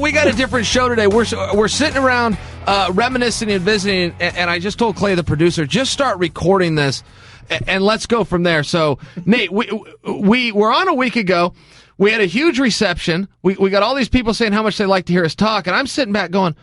we got a different show today. We're sitting around reminiscing and visiting, and I just told Clay, the producer, just start recording this, and let's go from there. So, Nate, we were on a week ago. We had a huge reception. We got all these people saying how much they like to hear us talk, and I'm sitting back going,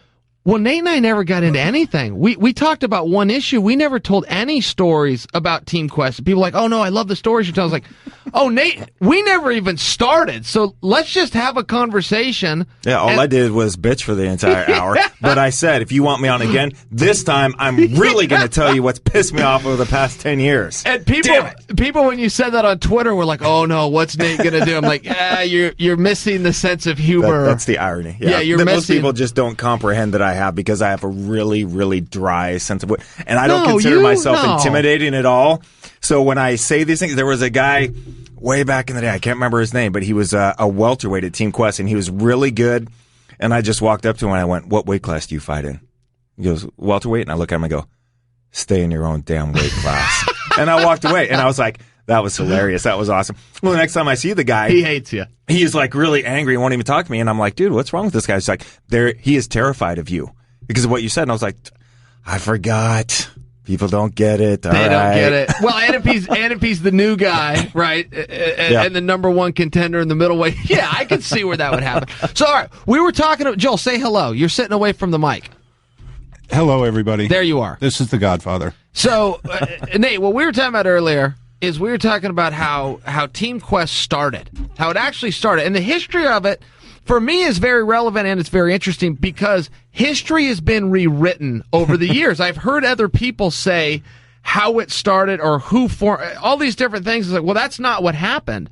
well, Nate and I never got into anything. We talked about one issue. We never told any stories about Team Quest. People are like, oh, no, I love the stories you're telling. I was like, oh, Nate, we never even started. So let's just have a conversation. Yeah, all I did was bitch for the entire hour. But I said, if you want me on again, this time I'm really going to tell you what's pissed me off over the past 10 years. And people, when you said that on Twitter, were like, oh, no, what's Nate going to do? I'm like, you're missing the sense of humor. That's the irony. Yeah, you're missing. Most people just don't comprehend that I have, because I have a really, really dry sense of and I don't consider myself intimidating at all. So when I say these things, there was a guy way back in the day, I can't remember his name, but he was a welterweight at Team Quest, and he was really good. And I just walked up to him and I went, what weight class do you fight in? He goes, welterweight. And I look at him and I go, stay in your own damn weight class. And I walked away, and I was like, that was hilarious. That was awesome. Well, the next time I see the guy, he hates you. He's like really angry and won't even talk to me. And I'm like, dude, what's wrong with this guy? He's like, he is terrified of you because of what you said. And I was like, I forgot. People don't get it. They don't get it. Well, and if he's the new guy, right, and the number one contender in the middleweight, yeah, I can see where that would happen. So, all right, we were talking to Joel. Say hello. You're sitting away from the mic. Hello, everybody. There you are. This is the Godfather. So, Nate, what we were talking about earlier is we were talking about how Team Quest started, how it actually started, and the history of it, for me, is very relevant and it's very interesting because history has been rewritten over the years. I've heard other people say how it started or who formed all these different things. It's like, well, that's not what happened.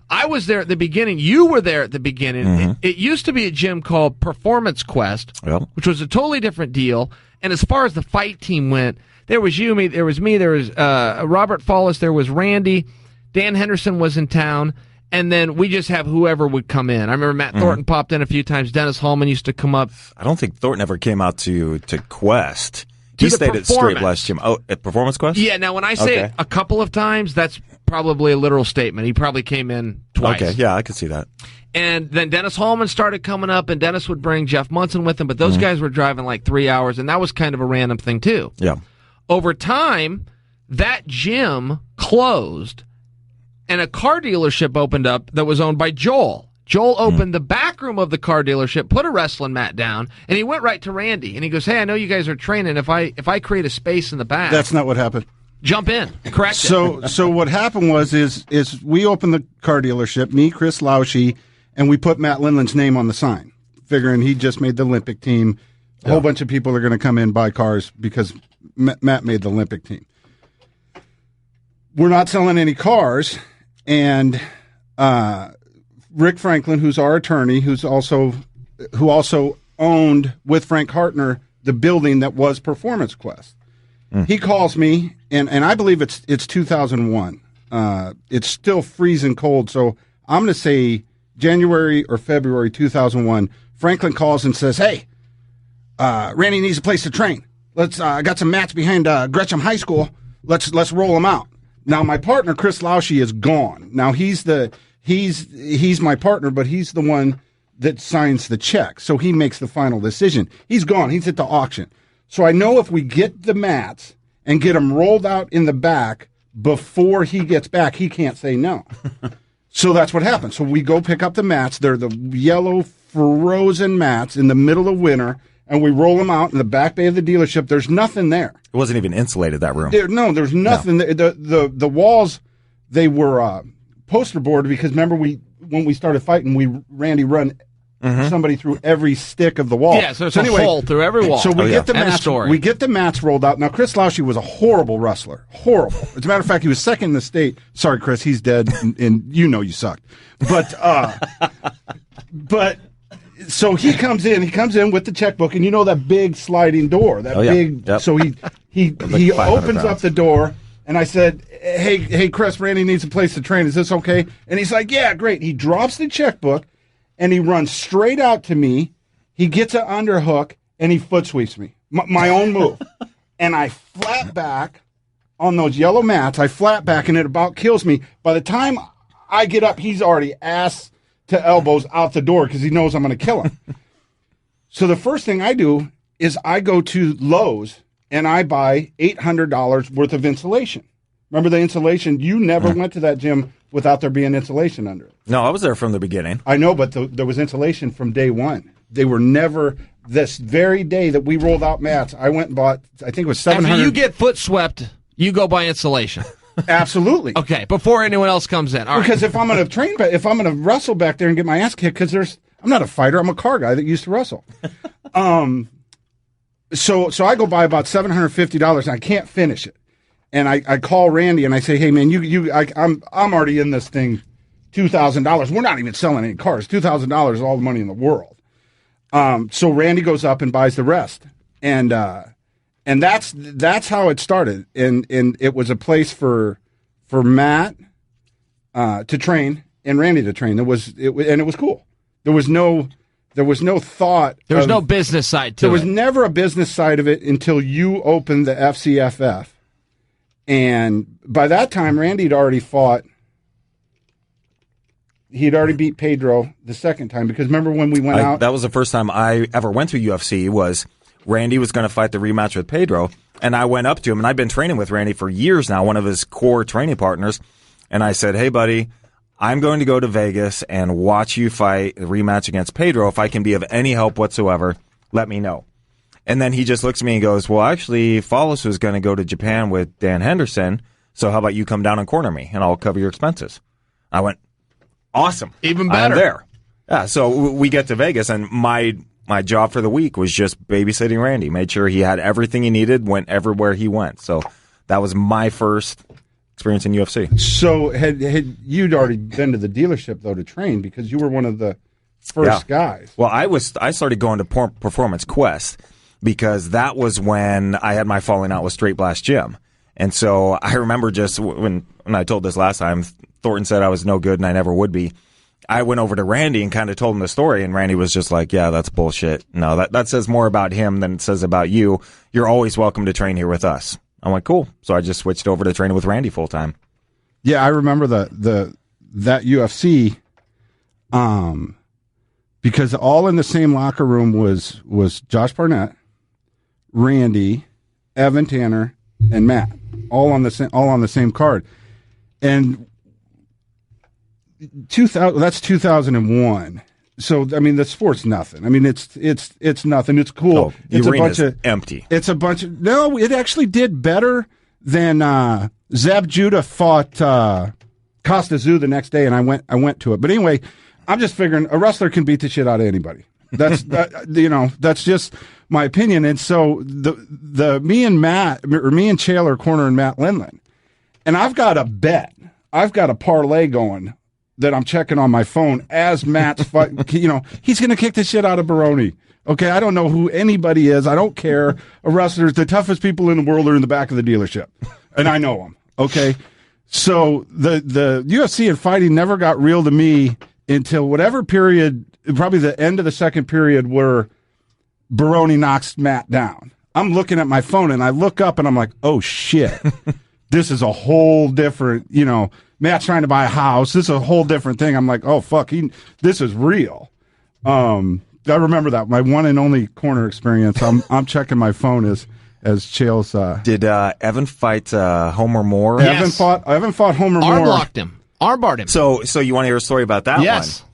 I was there at the beginning. You were there at the beginning. Mm-hmm. It used to be a gym called Performance Quest, which was a totally different deal. And as far as the fight team went, there was you, there was me, there was Robert Follis, there was Randy, Dan Henderson was in town. And then we just have whoever would come in. I remember Matt Thornton popped in a few times. Dennis Hallman used to come up. I don't think Thornton ever came out to Quest. He stayed at Straight West Gym. Oh, at Performance Quest? Yeah, now when I say it a couple of times, that's probably a literal statement. He probably came in twice. Okay, yeah, I could see that. And then Dennis Hallman started coming up, and Dennis would bring Jeff Munson with him, but those guys were driving like 3 hours, and that was kind of a random thing too. Yeah. Over time, that gym closed, and a car dealership opened up that was owned by Joel. Joel opened the back room of the car dealership, put a wrestling mat down, and he went right to Randy. And he goes, hey, I know you guys are training. If I create a space in the back. That's not what happened. Jump in. Correct. So what happened was we opened the car dealership, me, Chris Lauschie, and we put Matt Lindland's name on the sign, figuring he just made the Olympic team. A whole bunch of people are going to come in and buy cars because Matt made the Olympic team. We're not selling any cars. And Rick Franklin, who's our attorney, who also owned with Frank Hartner the building that was Performance Quest. He calls me, and I believe it's 2001. It's still freezing cold, so I'm going to say January or February 2001. Franklin calls and says, "Hey, Randy needs a place to train. I got some mats behind Gresham High School. Let's roll them out." Now, my partner, Chris Lauschie, is gone. Now, he's my partner, but he's the one that signs the check. So he makes the final decision. He's gone. He's at the auction. So I know if we get the mats and get them rolled out in the back before he gets back, he can't say no. So that's what happens. So we go pick up the mats. They're the yellow frozen mats in the middle of winter. And we roll them out in the back bay of the dealership. There's nothing there. It wasn't even insulated, that room. There's nothing. No. The walls, they were poster board because remember when we started fighting, Randy run somebody through every stick of the wall. Yeah, so a hole through every wall. So we get the mats. We get the mats rolled out. Now Chris Lauschie was a horrible wrestler. Horrible. As a matter of fact, he was second in the state. Sorry, Chris, he's dead, and you know you sucked. But. So he comes in with the checkbook, and you know that big sliding door, So he opens up the door, and I said, hey, Chris, Randy needs a place to train. Is this okay? And he's like, yeah, great. He drops the checkbook, and he runs straight out to me. He gets an underhook, and he foot sweeps me, my own move. And I flat back on those yellow mats. I flat back, and it about kills me. By the time I get up, he's already ass to elbows out the door because he knows I'm going to kill him. So the first thing I do is I go to Lowe's and I buy $800 worth of insulation. Remember the insulation? You never went to that gym without there being insulation under it. No, I was there from the beginning. I know, but there was insulation from day one. They were never, this very day that we rolled out mats, I went and bought, I think it was $700. After you get foot swept, you go buy insulation. Absolutely. Okay, before anyone else comes in. All right. Because if I'm going to if I'm going to wrestle back there and get my ass kicked, because I'm not a fighter, I'm a car guy that used to wrestle. So I go buy about $750 and I can't finish it. And I call Randy and I say, hey man, I'm already in this thing, $2,000. We're not even selling any cars. $2,000 is all the money in the world. So Randy goes up and buys the rest. And that's how it started. And it was a place for Matt to train and Randy to train. It was cool. There was no thought. There was no business side to it. There was never a business side of it until you opened the FCFF. And by that time, Randy had already fought. He'd already beat Pedro the second time, because remember when we went out? That was the first time I ever went to UFC. Was Randy was going to fight the rematch with Pedro, and I went up to him, and I've been training with Randy for years now, one of his core training partners, and I said, hey, buddy, I'm going to go to Vegas and watch you fight the rematch against Pedro. If I can be of any help whatsoever, let me know. And then he just looks at me and goes, well, actually, Follis was going to go to Japan with Dan Henderson, so how about you come down and corner me, and I'll cover your expenses. I went, awesome. Even better. I'm there. Yeah, so we get to Vegas, and my job for the week was just babysitting Randy. Made sure he had everything he needed, went everywhere he went. So that was my first experience in UFC. So had you'd already been to the dealership, though, to train, because you were one of the first guys. Well, I started going to Performance Quest because that was when I had my falling out with Straight Blast Gym. And so I remember just when I told this last time, Thornton said I was no good and I never would be. I went over to Randy and kind of told him the story, and Randy was just like, yeah, that's bullshit. No, that says more about him than it says about you. You're always welcome to train here with us. I'm like, cool. So I just switched over to training with Randy full time. Yeah, I remember that UFC, because all in the same locker room was Josh Barnett, Randy, Evan Tanner, and Matt, all on the same card. And 2001. So I mean, the sport's nothing. I mean, it's nothing. It's cool. Oh, it's arena's empty. It's a bunch of no. It actually did better than Zab Judah fought Costa Zoo the next day, and I went to it. But anyway, I'm just figuring a wrestler can beat the shit out of anybody. That's that's just my opinion. And so me and Chael are cornering Matt Lindland, and I've got a bet. I've got a parlay going that I'm checking on my phone as Matt's fight. He's going to kick the shit out of Baroni. Okay, I don't know who anybody is. I don't care. A wrestler's the toughest people in the world are in the back of the dealership, and I know them. Okay, so the UFC and fighting never got real to me until whatever period, probably the end of the second period, where Baroni knocks Matt down. I'm looking at my phone and I look up and I'm like, oh shit. This is a whole different, Matt's trying to buy a house. This is a whole different thing. I'm like, oh, fuck, this is real. I remember that. My one and only corner experience. I'm checking my phone as Chael's. Did Evan fight Homer Moore? Yes. Evan fought Homer Moore. Arm-blocked him. Armbarred him. So you want to hear a story about that one? Yes.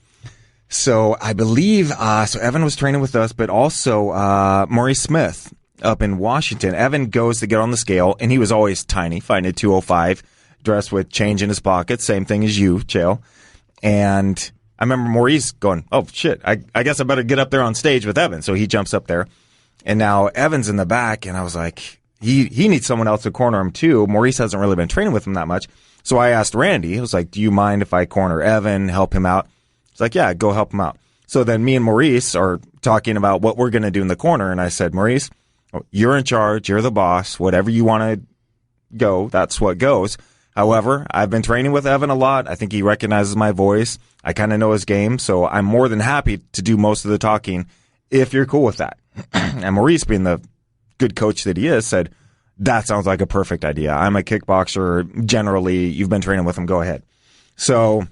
So I believe, so Evan was training with us, but also Maurice Smith up in Washington. Evan goes to get on the scale, and he was always tiny, fighting at 205, dressed with change in his pocket, same thing as you, Chael. And I remember Maurice going, oh, shit, I guess I better get up there on stage with Evan. So he jumps up there, and now Evan's in the back, and I was like, he needs someone else to corner him, too. Maurice hasn't really been training with him that much. So I asked Randy, I was like, do you mind if I corner Evan, help him out? He's like, yeah, go help him out. So then me and Maurice are talking about what we're going to do in the corner, and I said, Maurice, you're in charge, you're the boss, whatever you want to go, that's what goes. However, I've been training with Evan a lot. I think he recognizes my voice. I kind of know his game, so I'm more than happy to do most of the talking if you're cool with that. And Maurice, being the good coach that he is, said, that sounds like a perfect idea. I'm a kickboxer. Generally, you've been training with him. Go ahead. So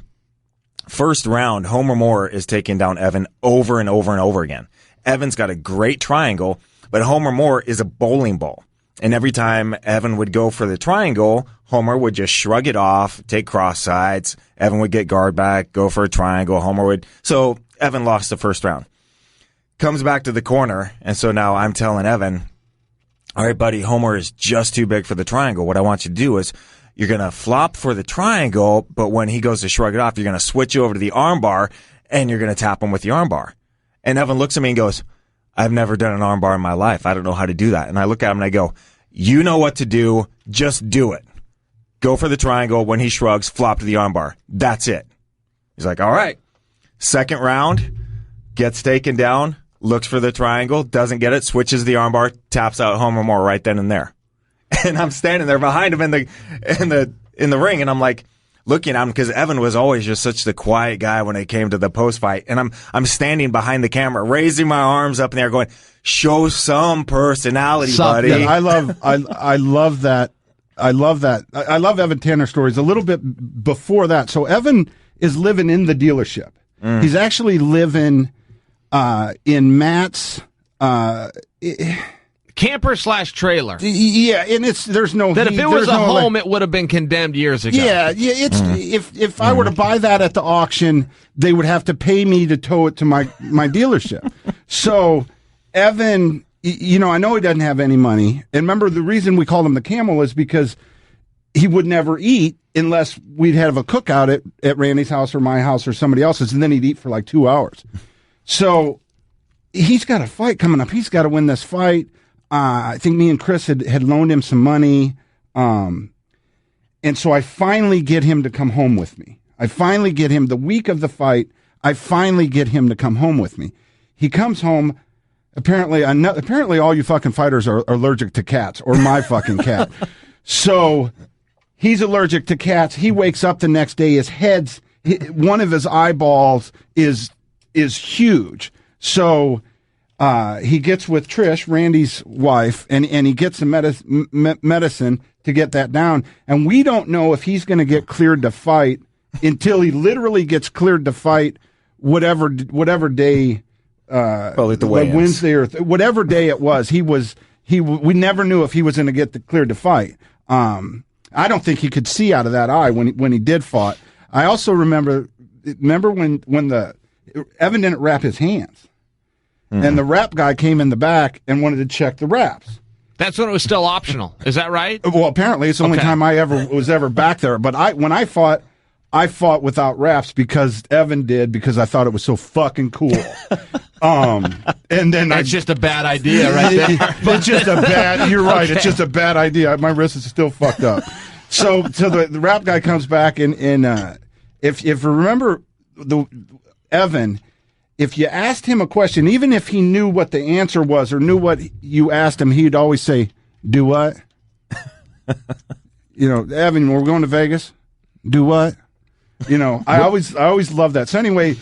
First round, Homer Moore is taking down Evan over and over and over again. Evan's got a great triangle, but Homer Moore is a bowling ball. And every time Evan would go for the triangle, Homer would just shrug it off, take cross sides. Evan would get guard back, go for a triangle. Homer would. So Evan lost the first round. Comes back to the corner, and so now I'm telling Evan, all right, buddy, Homer is just too big for the triangle. What I want you to do is you're going to flop for the triangle, but when he goes to shrug it off, you're going to switch over to the armbar, and you're going to tap him with the armbar. And Evan looks at me and goes, I've never done an armbar in my life. I don't know how to do that. And I look at him and I go, you know what to do. Just do it. Go for the triangle. When he shrugs, flop to the armbar. That's it. He's like, all right. Second round, gets taken down, looks for the triangle, doesn't get it, switches the armbar, taps out Homer Moore right then and there. And I'm standing there behind him in the ring, and I'm like, looking at him, because Evan was always just such the quiet guy when it came to the post fight. And I'm standing behind the camera, raising my arms up in the air, going, show some personality, buddy. Yeah, I love that. I love that. I love Evan Tanner's stories. A little bit before that. So Evan is living in the dealership. He's actually living in Matt's camper/trailer. Yeah, and there's no that if it was a home, it would have been condemned years ago. Yeah, it's if I were to buy that at the auction, they would have to pay me to tow it to my dealership. So Evan, I know he doesn't have any money, and remember the reason we called him the Camel is because he would never eat unless we'd have a cookout at Randy's house or my house or somebody else's, and then he'd eat for like 2 hours. So he's got a fight coming up. He's got to win this fight. I think me and Chris had loaned him some money. And so I finally get him to come home with me. I finally get him the week of the fight. I finally get him to come home with me. He comes home. Apparently all you fucking fighters are allergic to cats, or my fucking cat. So he's allergic to cats. He wakes up the next day. One of his eyeballs is huge. So he gets with Trish, Randy's wife, and he gets some medicine to get that down. And we don't know if he's going to get cleared to fight until he literally gets cleared to fight whatever day, like Wednesday or whatever day it was. We never knew if he was going to get cleared to fight. I don't think he could see out of that eye when he did fought. I also remember when Evan didn't wrap his hands. And the wrap guy came in the back and wanted to check the wraps. That's when it was still optional. Is that right? Well, apparently it's the only time I was ever back there. But when I fought without wraps because Evan did, because I thought it was so fucking cool. And then that's just a bad idea right there. It's just a bad. You're right. It's just a bad idea. My wrist is still fucked up. So the wrap guy comes back and if you remember Evan. If you asked him a question, even if he knew what the answer was or knew what you asked him, he'd always say, do what? Evan, we're going to Vegas. Do what? I always love that. So anyway,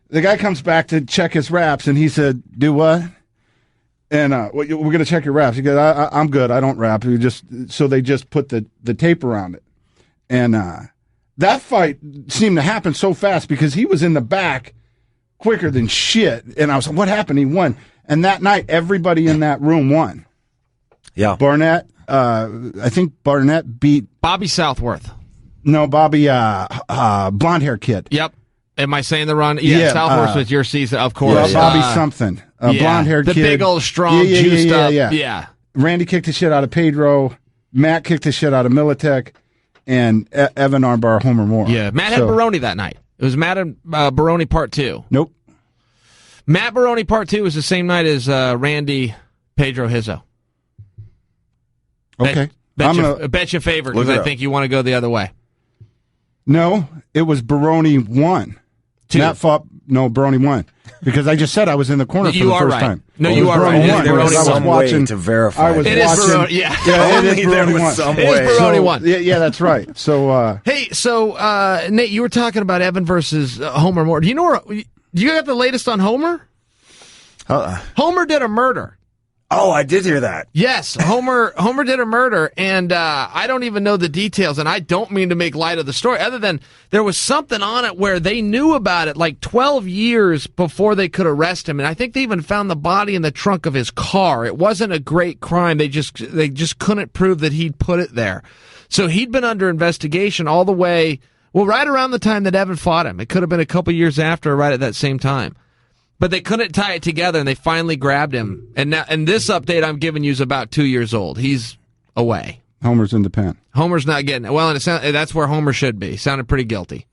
the guy comes back to check his wraps, and he said, do what? And we're going to check your wraps. He goes, I'm good. I don't wrap. So they just put the tape around it. And that fight seemed to happen so fast because he was in the back quicker than shit. And I was like, what happened? He won. And that night, everybody in that room won. Yeah. Barnett, I think Barnett beat Bobby Southworth. No, Bobby, blonde hair kid. Yep. Am I saying the wrong? Yeah, Southworth was your season, of course. Yeah, Bobby something. Blonde haired kid. The big old strong, juiced up. Yeah. Randy kicked the shit out of Pedro. Matt kicked the shit out of Militech. And Evan armbar Homer Moore. Yeah. Matt had Baroni that night. It was Matt and Baroni Part 2. Nope. Matt Baroni Part 2 was the same night as Randy Pedro Hizzo. Okay. Bet you favor, because I think you want to go the other way. No, it was Baroni 1. 2. Matt fought, Baroni 1. Because I just said I was in the corner for the first time. No, you are right. There was some way to verify. It is Baroni, yeah. It is Baroni 1. It is Baroni 1. Yeah, that's right. So, hey, Nate, you were talking about Evan versus Homer Moore. Do you got the latest on Homer? Homer did a murder. Oh, I did hear that. Yes, Homer did a murder, and I don't even know the details, and I don't mean to make light of the story, other than there was something on it where they knew about it like 12 years before they could arrest him, and I think they even found the body in the trunk of his car. It wasn't a great crime. They just couldn't prove that he'd put it there. So he'd been under investigation all the way, well, right around the time that Evan fought him. It could have been a couple years after, or right at that same time. But they couldn't tie it together, and they finally grabbed him. And this update I'm giving you is about 2 years old. He's away. Homer's in the pen. Homer's not getting it. Well, and that's where Homer should be. Sounded pretty guilty.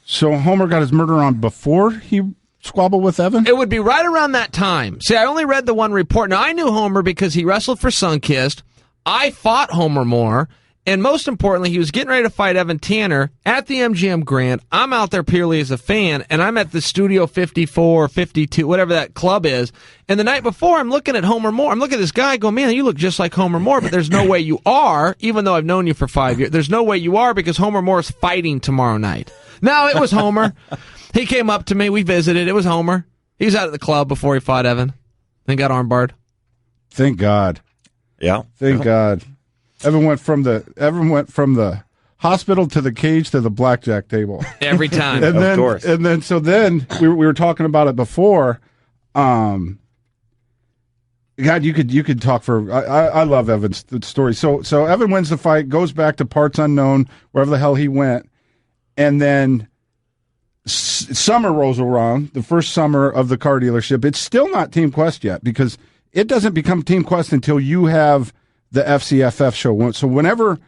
So Homer got his murder on before he squabbled with Evan? It would be right around that time. See, I only read the one report. Now, I knew Homer because he wrestled for Sunkist. I fought Homer more. And most importantly, he was getting ready to fight Evan Tanner at the MGM Grand. I'm out there purely as a fan, and I'm at the Studio 54, 52, whatever that club is. And the night before, I'm looking at Homer Moore. I'm looking at this guy going, man, you look just like Homer Moore, but there's no way you are, even though I've known you for 5 years. There's no way you are because Homer Moore's fighting tomorrow night. No, it was Homer. He came up to me. We visited. It was Homer. He was out at the club before he fought Evan. Then got armbarred. Thank God. Yeah. Thank God. Evan went from the hospital to the cage to the blackjack table every time. And then, of course. And then we were talking about it before. God, you could talk for. I love Evan's story. So Evan wins the fight, goes back to parts unknown, wherever the hell he went, and then summer rolls around. The first summer of the car dealership. It's still not Team Quest yet because it doesn't become Team Quest until you have the FCFF show. So whenever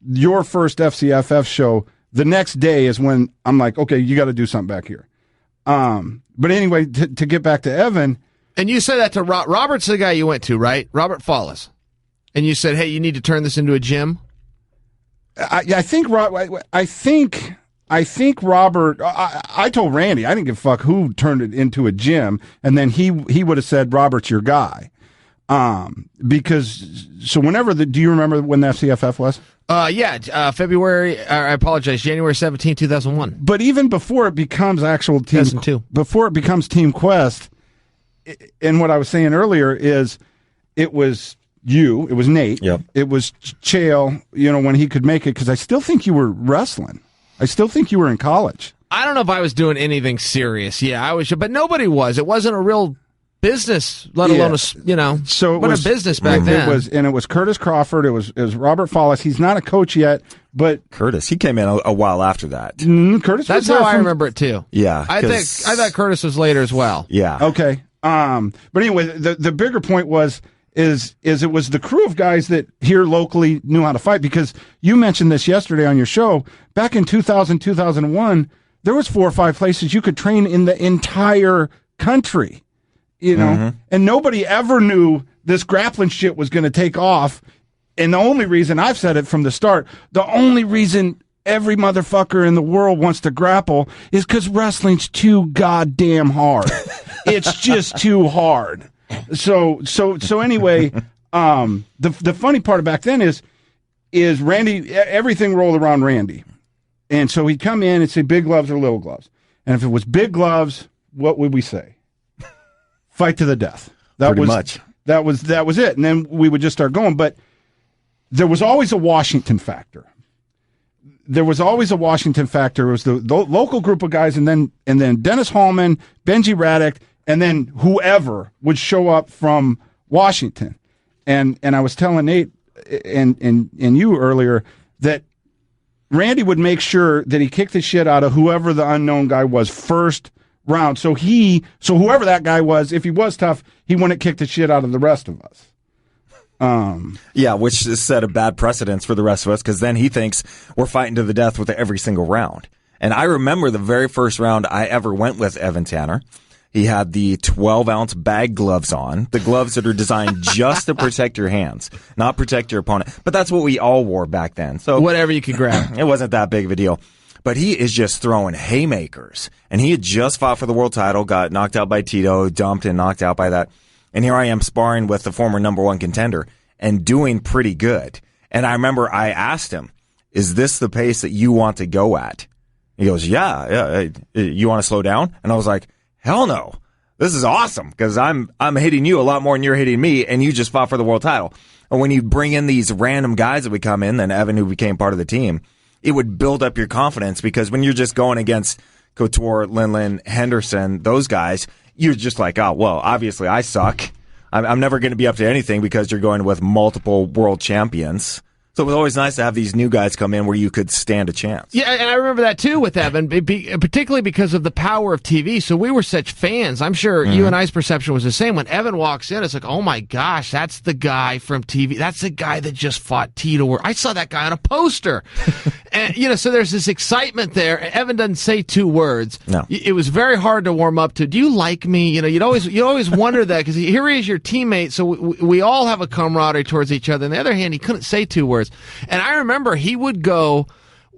your first FCFF show, the next day is when I'm like, okay, you got to do something back here. But anyway, to get back to Evan. And you said that to Robert's the guy you went to, right? Robert Follis. And you said, hey, you need to turn this into a gym? I think Robert, I told Randy, I didn't give a fuck who turned it into a gym. And then he would have said, Robert's your guy. Because do you remember when the FCFF was? February, I apologize, January 17, 2001. But even before it becomes actual Team, 2002. Before it becomes Team Quest, and what I was saying earlier is it was you, it was Nate, yep. It was Chael, when he could make it, because I still think you were wrestling. I still think you were in college. I don't know if I was doing anything serious. Yeah, I was, but nobody was. It wasn't a real business, let alone so what a business back then. It was Curtis Crawford. It was Robert Follis. He's not a coach yet, but Curtis, he came in a while after that. Curtis. That's how I remember it too. Yeah, I thought Curtis was later as well. Yeah. Okay. But anyway, the bigger point is it was the crew of guys that here locally knew how to fight, because you mentioned this yesterday on your show. Back in 2000, 2001, there was 4 or 5 places you could train in the entire country. And nobody ever knew this grappling shit was going to take off. And the only reason, I've said it from the start, the only reason every motherfucker in the world wants to grapple is because wrestling's too goddamn hard. It's just too hard. So anyway, the funny part back then is Randy, everything rolled around Randy. And so he'd come in and say big gloves or little gloves. And if it was big gloves, what would we say? Fight to the death. That was it. And then we would just start going. But there was always a Washington factor. It was the local group of guys, and then Dennis Hallman, Benji Raddick, and then whoever would show up from Washington. And I was telling Nate and you earlier that Randy would make sure that he kicked the shit out of whoever the unknown guy was first round. So whoever that guy was, if he was tough, he wouldn't kick the shit out of the rest of us. Which set a bad precedence for the rest of us, because then he thinks we're fighting to the death with every single round. And I remember the very first round I ever went with Evan Tanner. He had the 12-ounce bag gloves on, the gloves that are designed just to protect your hands, not protect your opponent. But that's what we all wore back then. So whatever you could grab. It wasn't that big of a deal. But he is just throwing haymakers. And he had just fought for the world title, got knocked out by Tito, dumped and knocked out by that. And here I am sparring with the former number 1 contender and doing pretty good. And I remember I asked him, is this the pace that you want to go at? He goes, yeah. You want to slow down? And I was like, hell no. this is awesome because I'm hitting you a lot more than you're hitting me, and you just fought for the world title. And when you bring in these random guys that would come in, then Evan, who became part of the team, it would build up your confidence because when you're just going against Couture, Lindland, Henderson, those guys, you're just like, oh, well, obviously I suck. I'm never going to be up to anything because you're going with multiple world champions. So it was always nice to have these new guys come in where you could stand a chance. Yeah, and I remember that too with Evan, particularly because of the power of TV. So we were such fans. I'm sure you and I's perception was the same. When Evan walks in, it's like, oh my gosh, that's the guy from TV. That's the guy that just fought Tito. I saw that guy on a poster. And, so there's this excitement there. Evan doesn't say 2 words. No. It was very hard to warm up to. Do you like me? You'd always wonder that because here he is, your teammate. So we all have a camaraderie towards each other. On the other hand, he couldn't say 2 words. And I remember he would go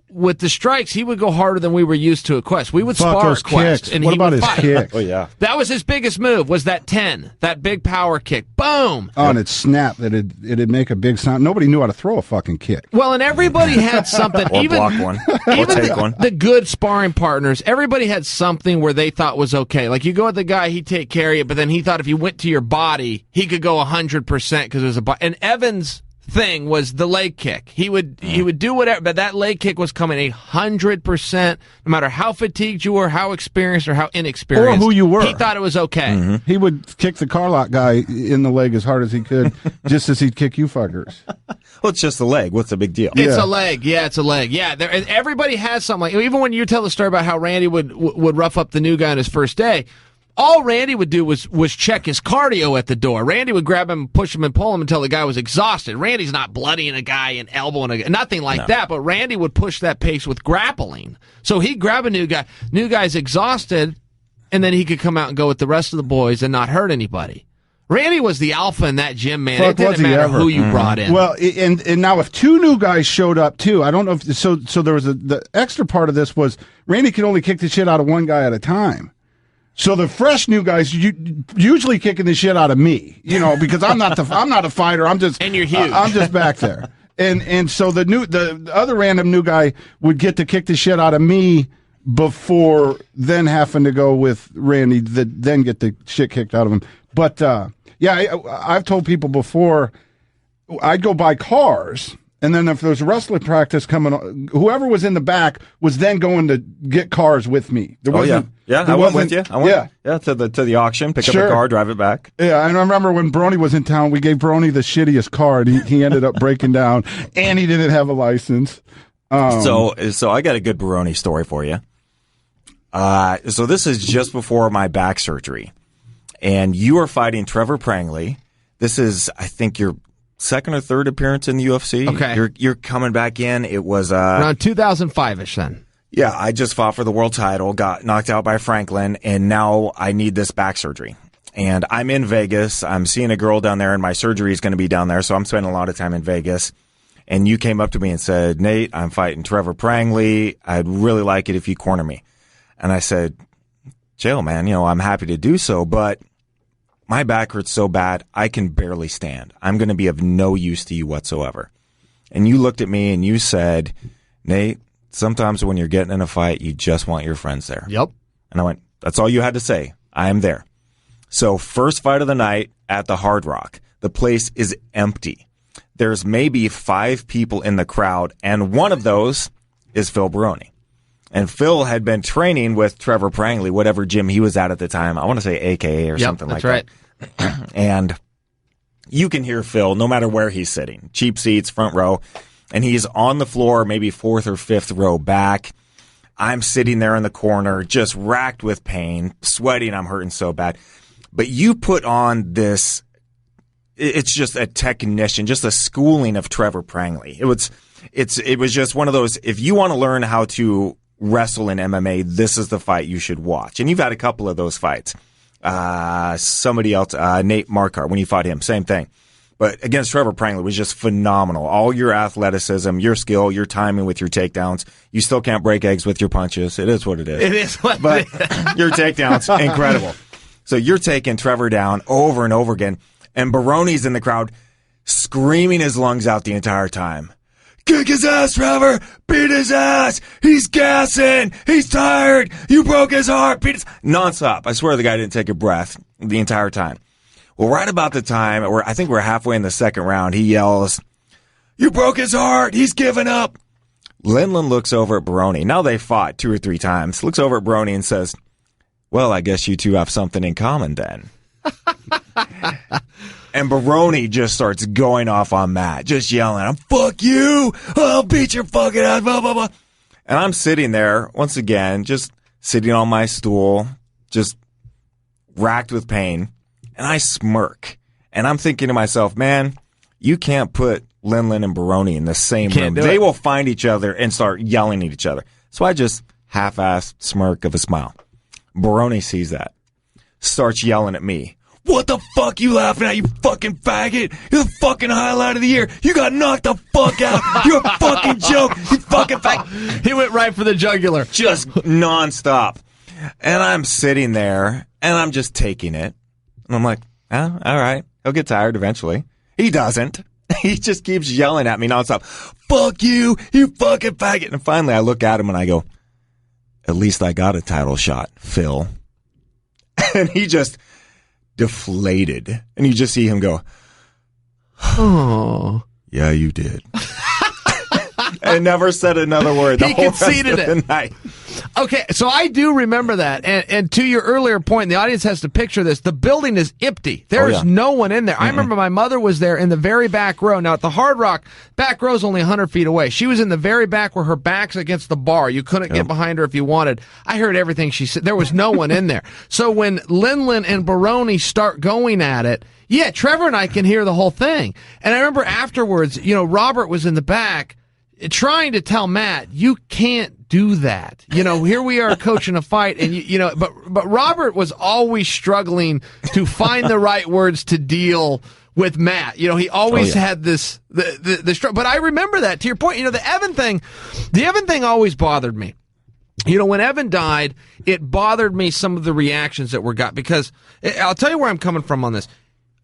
with the strikes. He would go harder than we were used to at Quest. We would spar at Quest, and what he about would his fight. kick? Oh yeah, that was his biggest move. Was that 10? That big power kick? Boom! Oh, and it snapped. It'd make a big sound. Nobody knew how to throw a fucking kick. Well, and everybody had something. or even block one, or take one. The good sparring partners, everybody had something where they thought was okay. Like you go with the guy, he'd take care of you, but then he thought if you went to your body, he could go 100% because it was a. And Evans' thing was the leg kick. He would do whatever, but that leg kick was coming 100%, no matter how fatigued you were, how experienced or how inexperienced, or who you were. He thought it was okay. He would kick the Carlock guy in the leg as hard as he could, just as he'd kick you fuckers. Well, it's just the leg. What's the big deal? It's a leg. Yeah, it's a leg. Yeah, everybody has something like. Even when you tell the story about how Randy would rough up the new guy on his first day. All Randy would do was check his cardio at the door. Randy would grab him, push him, and pull him until the guy was exhausted. Randy's not bloodying a guy and elbowing a guy, nothing like that, but Randy would push that pace with grappling. So he'd grab a new guy. New guy's exhausted, and then he could come out and go with the rest of the boys and not hurt anybody. Randy was the alpha in that gym, man. It didn't matter who you brought in. Well, and now if 2 new guys showed up too, I don't know if so there was the extra part of this was Randy could only kick the shit out of one guy at a time. So the fresh new guys usually kicking the shit out of me, because I'm not a fighter. I'm just and you're huge. I'm just back there, and so the other random new guy would get to kick the shit out of me before then having to go with Randy that then get the shit kicked out of him. But I've told people before I'd go buy cars. And then if there was wrestling practice coming, whoever was in the back was then going to get cars with me. I went with you. I went to the auction, pick up a car, drive it back. Yeah, and I remember when Brony was in town, we gave Brony the shittiest car, and he ended up breaking down, and he didn't have a license. So I got a good Baroni story for you. So this is just before my back surgery, and you are fighting Trevor Prangley. This is, I think, your second or third appearance in the UFC. Okay. You're coming back in. It was around 2005-ish then. Yeah, I just fought for the world title, got knocked out by Franklin, and now I need this back surgery. And I'm in Vegas. I'm seeing a girl down there, and my surgery is going to be down there, so I'm spending a lot of time in Vegas. And you came up to me and said, Nate, I'm fighting Trevor Prangley. I'd really like it if you corner me. And I said, Chael, man, I'm happy to do so, but my back hurts so bad, I can barely stand. I'm going to be of no use to you whatsoever. And you looked at me and you said, Nate, sometimes when you're getting in a fight, you just want your friends there. Yep. And I went, that's all you had to say. I am there. So first fight of the night at the Hard Rock. The place is empty. There's maybe 5 people in the crowd, and one of those is Phil Baroni. And Phil had been training with Trevor Prangley, whatever gym he was at the time. I want to say AKA or something like that. That's right. And you can hear Phil no matter where he's sitting. Cheap seats, front row. And he's on the floor, maybe 4th or 5th row back. I'm sitting there in the corner, just racked with pain, sweating. I'm hurting so bad. But you put on this, it's just a technician, just a schooling of Trevor Prangley. It was just one of those, if you want to learn how to wrestle in MMA, this is the fight you should watch. And you've had a couple of those fights. Somebody else, Nate Marquardt, when you fought him, same thing. But against Trevor Prangley was just phenomenal. All your athleticism, your skill, your timing with your takedowns. You still can't break eggs with your punches. It is what it is. It is what but it is. Your takedowns, incredible. So you're taking Trevor down over and over again. And Baroni's in the crowd screaming his lungs out the entire time. kick his ass, Trevor. Beat his ass. He's gassing. He's tired. You broke his heart. Beat his... Nonstop. I swear the guy didn't take a breath the entire time. Well, right about the time, I think we're halfway in the second round, he yells, you broke his heart. He's given up. Linlin looks over at Baroni. Now they fought 2 or 3 times. Looks over at Baroni and says, well, I guess you two have something in common then. And Baroni just starts going off on Matt, just yelling, fuck you, I'll beat your fucking ass, blah, blah, blah. And I'm sitting there, once again, just sitting on my stool, just racked with pain, and I smirk. And I'm thinking to myself, man, you can't put Linlin and Baroni in the same room. They will find each other and start yelling at each other. So I just half-assed smirk of a smile. Baroni sees that, starts yelling at me. What the fuck you laughing at, you fucking faggot? You're the fucking highlight of the year. You got knocked the fuck out. You're a fucking joke. You fucking faggot. He went right for the jugular. Just nonstop. And I'm sitting there, and I'm just taking it. And I'm like, all right. He'll get tired eventually. He doesn't. He just keeps yelling at me nonstop. Fuck you, you fucking faggot. And finally, I look at him, and I go, at least I got a title shot, Phil. And he just... deflated, and you just see him go, oh, yeah, you did. And never said another word the he whole conceded rest of the night. Okay, so I do remember that, and to your earlier point, the audience has to picture this. The building is empty. There is no one in there. I remember my mother was there in the very back row. Now, at the Hard Rock, back row is only 100 feet away. She was in the very back where her back's against the bar. You couldn't get behind her if you wanted. I heard everything she said. There was no one in there. So when Linlin and Baroni start going at it, yeah, Trevor and I can hear the whole thing. And I remember afterwards, Robert was in the back trying to tell Matt, you can't do that. Here we are coaching a fight, and but Robert was always struggling to find the right words to deal with Matt. He always had this but I remember that, to your point, the Evan thing always bothered me. When Evan died, it bothered me, some of the reactions that were got, because I'll tell you where I'm coming from on this.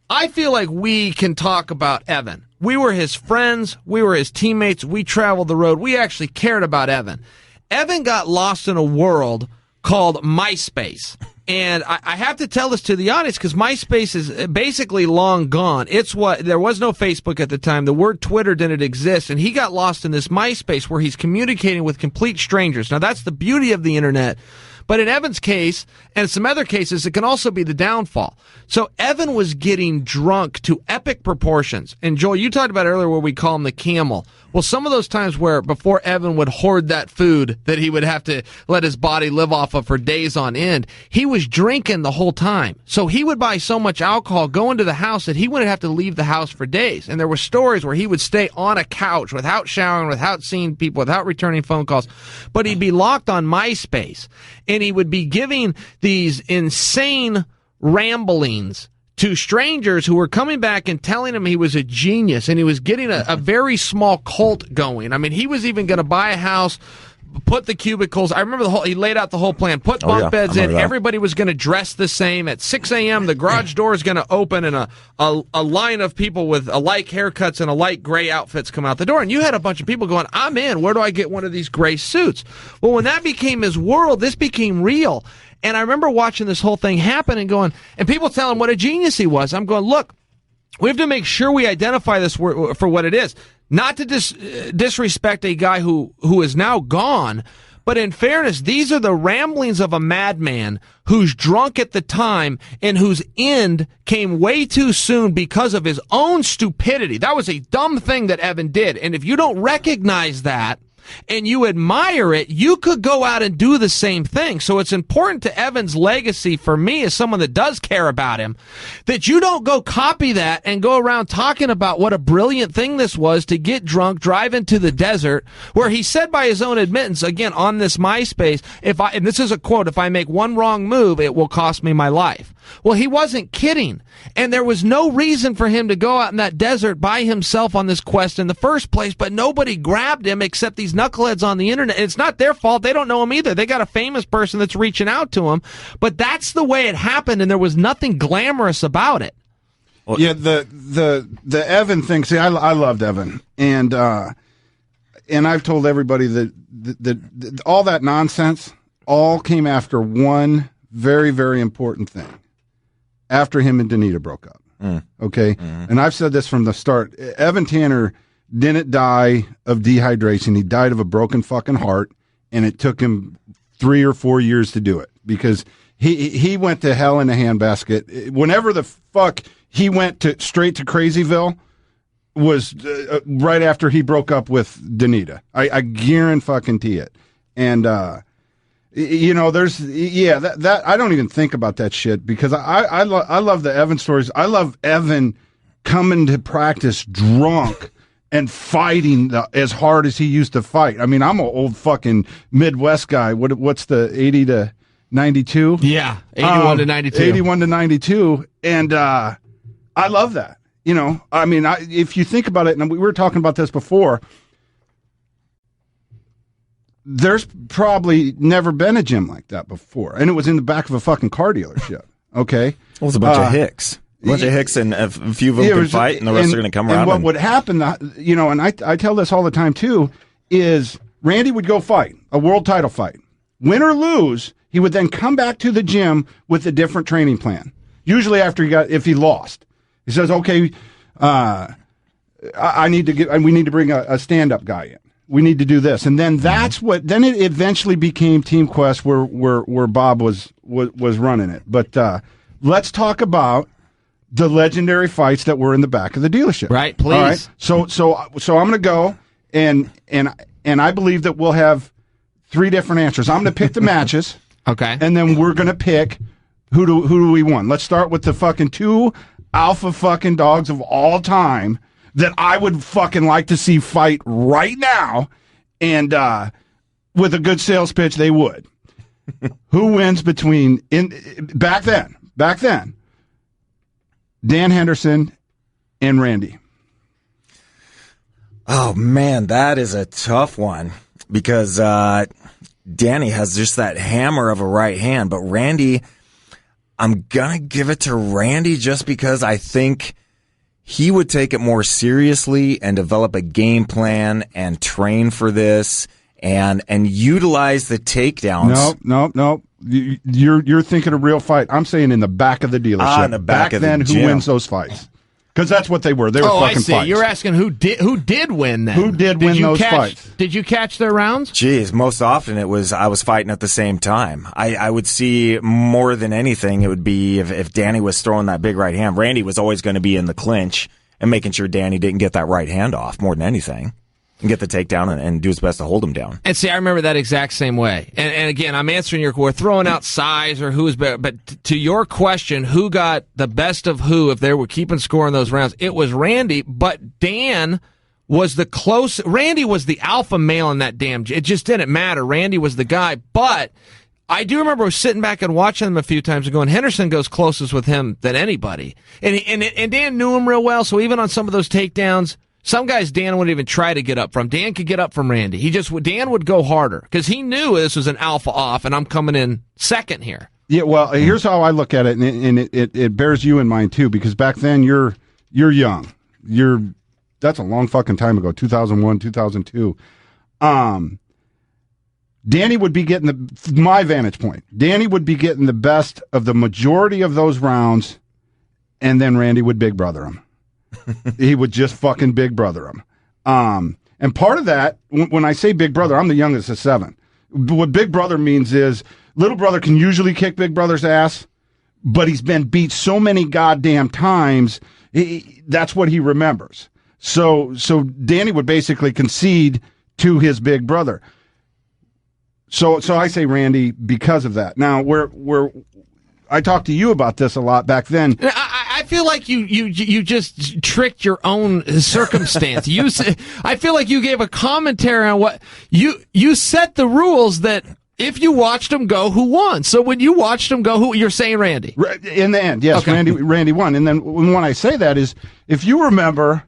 I feel like we can talk about Evan. We were his friends. We were his teammates. We traveled the road. We actually cared about Evan. Evan got lost in a world called MySpace. And I have to tell this to the audience because MySpace is basically long gone. There was no Facebook at the time. The word Twitter didn't exist. And he got lost in this MySpace where he's communicating with complete strangers. Now, that's the beauty of the internet. But in Evan's case, and some other cases, it can also be the downfall. So Evan was getting drunk to epic proportions. And Joel, you talked about earlier where we call him the camel. Well, some of those times where before Evan would hoard that food that he would have to let his body live off of for days on end, he was drinking the whole time. So he would buy so much alcohol, go into the house, that he wouldn't have to leave the house for days. And there were stories where he would stay on a couch without showering, without seeing people, without returning phone calls. But he'd be locked on MySpace. And he would be giving these insane ramblings to strangers who were coming back and telling him he was a genius, and he was getting a very small cult going. I mean, he was even going to buy a house, put the cubicles. I remember he laid out the whole plan, put bunk beds in. Everybody was going to dress the same. At 6 a.m., the garage door is going to open, and a line of people with alike haircuts and alike gray outfits come out the door. And you had a bunch of people going, I'm in. Where do I get one of these gray suits? Well, when that became his world, this became real. And I remember watching this whole thing happen and going, and people telling him what a genius he was. I'm going, look, we have to make sure we identify this for what it is. Not to disrespect a guy who is now gone, but in fairness, these are the ramblings of a madman who's drunk at the time and whose end came way too soon because of his own stupidity. That was a dumb thing that Evan did. And if you don't recognize that, and you admire it, you could go out and do the same thing. So it's important to Evan's legacy, for me as someone that does care about him, that you don't go copy that and go around talking about what a brilliant thing this was to get drunk, drive into the desert, where he said by his own admittance, again, on this MySpace, and this is a quote, if I make one wrong move, it will cost me my life. Well, he wasn't kidding. And there was no reason for him to go out in that desert by himself on this quest in the first place, but nobody grabbed him except these knuckleheads on the internet. It's not their fault. They don't know him either. They got a famous person that's reaching out to him, but that's the way it happened, and there was nothing glamorous about it. Yeah, the Evan thing. See, I loved Evan, and and I've told everybody that all that nonsense all came after one very, very important thing. After him and Danita broke up. Okay? And I've said this from the start. Evan Tanner didn't die of dehydration. He died of a broken fucking heart, and it took him 3 or 4 years to do it because he went to hell in a handbasket. Whenever the fuck he went straight to Crazyville was right after he broke up with Danita. I guarantee it. And there's that I don't even think about that shit because I love the Evan stories. I love Evan coming to practice drunk and fighting as hard as he used to fight. I mean, I'm an old fucking Midwest guy. What's the 80 to 92? Yeah, 81 to 92. 81 to 92, and I love that. I mean, if you think about it, and we were talking about this before. There's probably never been a gym like that before. And it was in the back of a fucking car dealership. Okay? Well, it was a bunch of hicks. A bunch of hicks, and a few of them can fight, and the rest are going to come around. And what would happen, and I tell this all the time too, is Randy would go fight, a world title fight. Win or lose, he would then come back to the gym with a different training plan. Usually if he lost. He says, okay, we need to bring a stand-up guy in. We need to do this. And then then it eventually became Team Quest where Bob was running it. But let's talk about the legendary fights that were in the back of the dealership. Right, please. All right? So I'm going to go and I believe that we'll have 3 different answers. I'm going to pick the matches. Okay. And then we're going to pick who do we want. Let's start with the fucking 2 alpha fucking dogs of all time that I would fucking like to see fight right now, and with a good sales pitch, they would. Who wins back then, Dan Henderson and Randy? Oh, man, that is a tough one because Danny has just that hammer of a right hand, but Randy, I'm going to give it to Randy just because I think he would take it more seriously and develop a game plan and train for this and utilize the takedowns. No. You're thinking a real fight. I'm saying in the back of the dealership. In the back of then, the gym. who wins those fights? Because that's what they were. They were fucking I see. fights. You're asking who did win then? Who did win those fights? Did you catch their rounds? Jeez, most often I was fighting at the same time. I would see more than anything, it would be if Danny was throwing that big right hand. Randy was always going to be in the clinch and making sure Danny didn't get that right hand off more than anything. And get the takedown and do his best to hold him down. And see, I remember that exact same way. And again, I'm answering we're throwing out size or who's better. But to your question, who got the best of who if they were keeping score in those rounds? It was Randy, but Dan was Randy was the alpha male in that damn. It just didn't matter. Randy was the guy. But I do remember sitting back and watching him a few times and going, Henderson goes closest with him than anybody. And Dan knew him real well, so even on some of those takedowns, some guys Dan wouldn't even try to get up from. Dan could get up from Randy. Dan would go harder because he knew this was an alpha off, and I'm coming in second here. Yeah, well, here's how I look at it, and it bears you in mind too, because back then you're young. That's a long fucking time ago, 2001, 2002. Danny would be getting my vantage point. Danny would be getting the best of the majority of those rounds, and then Randy would big brother him. He would just fucking big brother him. And part of that, when I say big brother, I'm the youngest of 7. What big brother means is little brother can usually kick big brother's ass, but he's been beat so many goddamn times, that's what he remembers. So Danny would basically concede to his big brother. So I say Randy because of that. Now, I talked to you about this a lot back then. I feel like you just tricked your own circumstance. I feel like you gave a commentary on what you set the rules that if you watched him go, who won? So when you watched him go, you're saying Randy? In the end, yes, okay. Randy won. And then when I say that is, if you remember,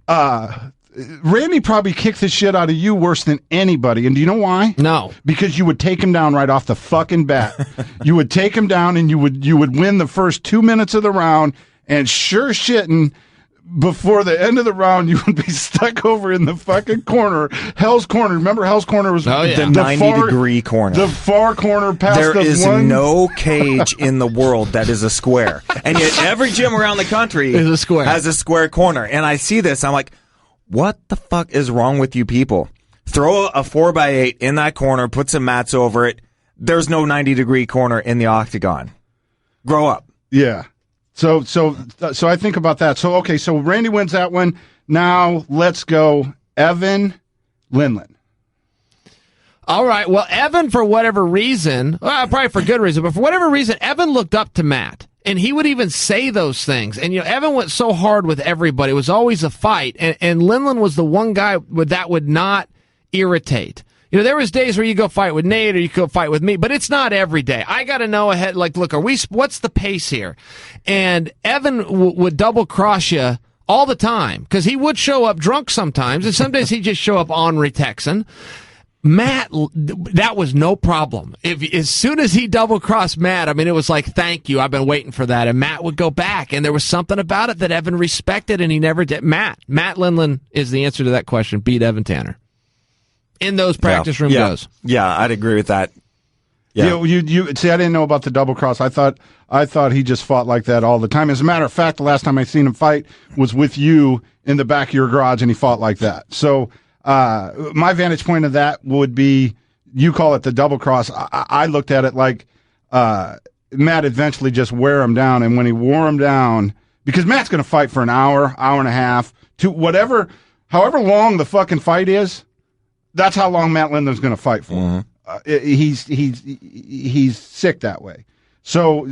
Randy probably kicked the shit out of you worse than anybody. And do you know why? No. Because you would take him down right off the fucking bat. You would take him down and you would win the first 2 minutes of the round, and sure shitting, before the end of the round, you would be stuck over in the fucking corner, Hell's Corner. Remember, Hell's Corner was the 90-degree corner, the far corner past there the is one. no cage in the world that is a square, and yet every gym around the country is a square. Has a square corner. And I see this, I'm like, what the fuck is wrong with you people? Throw a 4x8 in that corner, put some mats over it. There's no 90-degree corner in the octagon. Grow up. Yeah. So I think about that. So, okay, so Randy wins that one. Now let's go Evan Lindland. All right. Well, Evan, for whatever reason, probably for good reason, but for whatever reason, Evan looked up to Matt. And he would even say those things. And, Evan went so hard with everybody. It was always a fight. And Lindland was the one guy that would not irritate. There was days where you go fight with Nate or you go fight with me, but it's not every day. I got to know ahead, like, look, what's the pace here? And Evan would double cross you all the time because he would show up drunk sometimes, and some days he'd just show up ornery Texan. Matt, that was no problem. As soon as he double crossed Matt, it was like, thank you, I've been waiting for that. And Matt would go back, and there was something about it that Evan respected, and he never did. Matt Lindland is the answer to that question. Beat Evan Tanner. In those practice room goes. Yeah, I'd agree with that. Yeah. You see, I didn't know about the double cross. I thought he just fought like that all the time. As a matter of fact, the last time I seen him fight was with you in the back of your garage, and he fought like that. So my vantage point of that would be, you call it the double cross. I looked at it like Matt eventually just wear him down, and when he wore him down, because Matt's going to fight for an hour and a half, to however long the fucking fight is. That's how long Matt Lindland's going to fight for. Mm-hmm. He's sick that way. So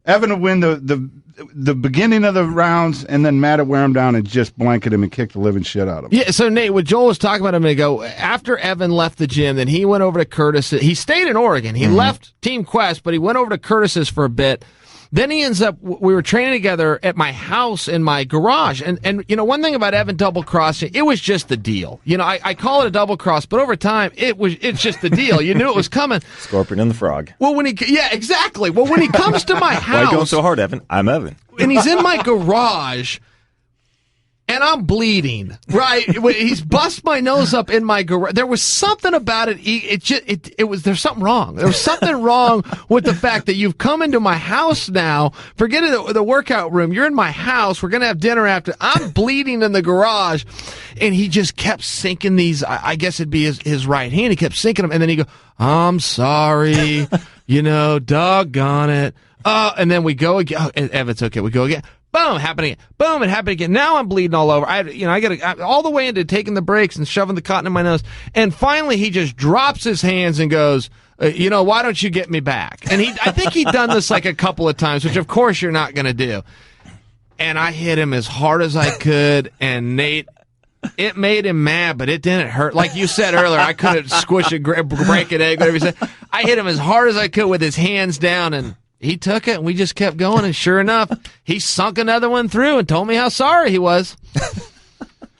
Evan would win the beginning of the rounds, and then Matt would wear him down and just blanket him and kick the living shit out of him. Yeah. So Nate, what Joel was talking about a minute ago, after Evan left the gym, then he went over to Curtis. He stayed in Oregon. He left Team Quest, but he went over to Curtis's for a bit. Then he ends up, we were training together at my house in my garage. And one thing about Evan double crossing, it was just the deal. I call it a double cross, but over time, it's just the deal. You knew it was coming. Scorpion and the Frog. Well, exactly. Well, when he comes to my house. Why are you going so hard, Evan? I'm Evan. And he's in my garage. And I'm bleeding, right? He's bust my nose up in my garage. There was something about it. There's something wrong. There was something wrong with the fact that you've come into my house now. Forget the workout room. You're in my house. We're going to have dinner after. I'm bleeding in the garage. And he just kept sinking these. I guess it'd be his right hand. He kept sinking them. And then he go, I'm sorry. Doggone it. And then we go again. Oh, Evan's okay. We go again. Boom, happening again. Boom, it happened again. Now I'm bleeding all over. I got all the way into taking the brakes and shoving the cotton in my nose. And finally, he just drops his hands and goes, why don't you get me back? And I think he'd done this like a couple of times, which of course you're not going to do. And I hit him as hard as I could. And Nate, it made him mad, but it didn't hurt. Like you said earlier, I couldn't squish a break an egg, whatever you said. I hit him as hard as I could with his hands down, and he took it, and we just kept going, and sure enough, he sunk another one through and told me how sorry he was.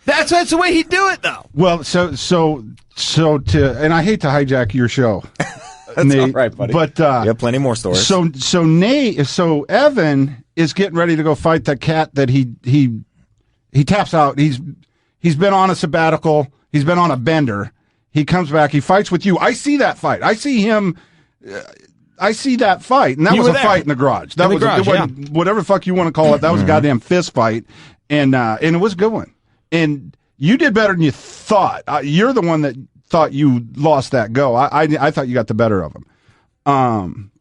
That's the way he'd do it, though. Well, and I hate to hijack your show. That's Nate, all right, buddy. But you have plenty more stories. So Evan is getting ready to go fight that cat that he taps out. He's been on a sabbatical. He's been on a bender. He comes back. He fights with you. I see that fight. I see him. I see that fight, and that was a fight in the garage. That was whatever the fuck you want to call it. That was a goddamn fist fight, and it was a good one. And you did better than you thought. You're the one that thought you lost that go. I thought you got the better of him.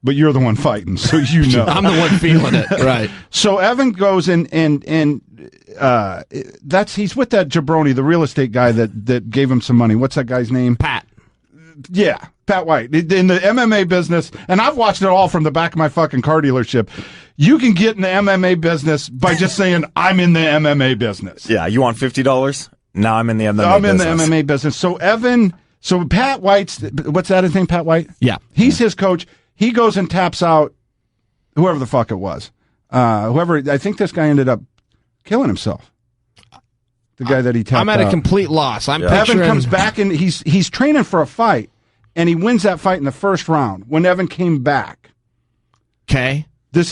But you're the one fighting, so you know. I'm the one feeling it, right? So Evan goes and he's with that jabroni, the real estate guy that gave him some money. What's that guy's name? Pat. Yeah, Pat White, in the MMA business, and I've watched it all from the back of my fucking car dealership. You can get in the MMA business by just saying, I'm in the MMA business. Yeah, you want $50? Now I'm in the MMA business. I'm in the MMA business. So Pat White's, what's that his name, Pat White? Yeah. He's his coach. He goes and taps out whoever the fuck it was. I think this guy ended up killing himself. The guy that he tapped out. I'm at a complete loss. Evan comes back, and he's training for a fight, and he wins that fight in the first round when Evan came back. Okay. I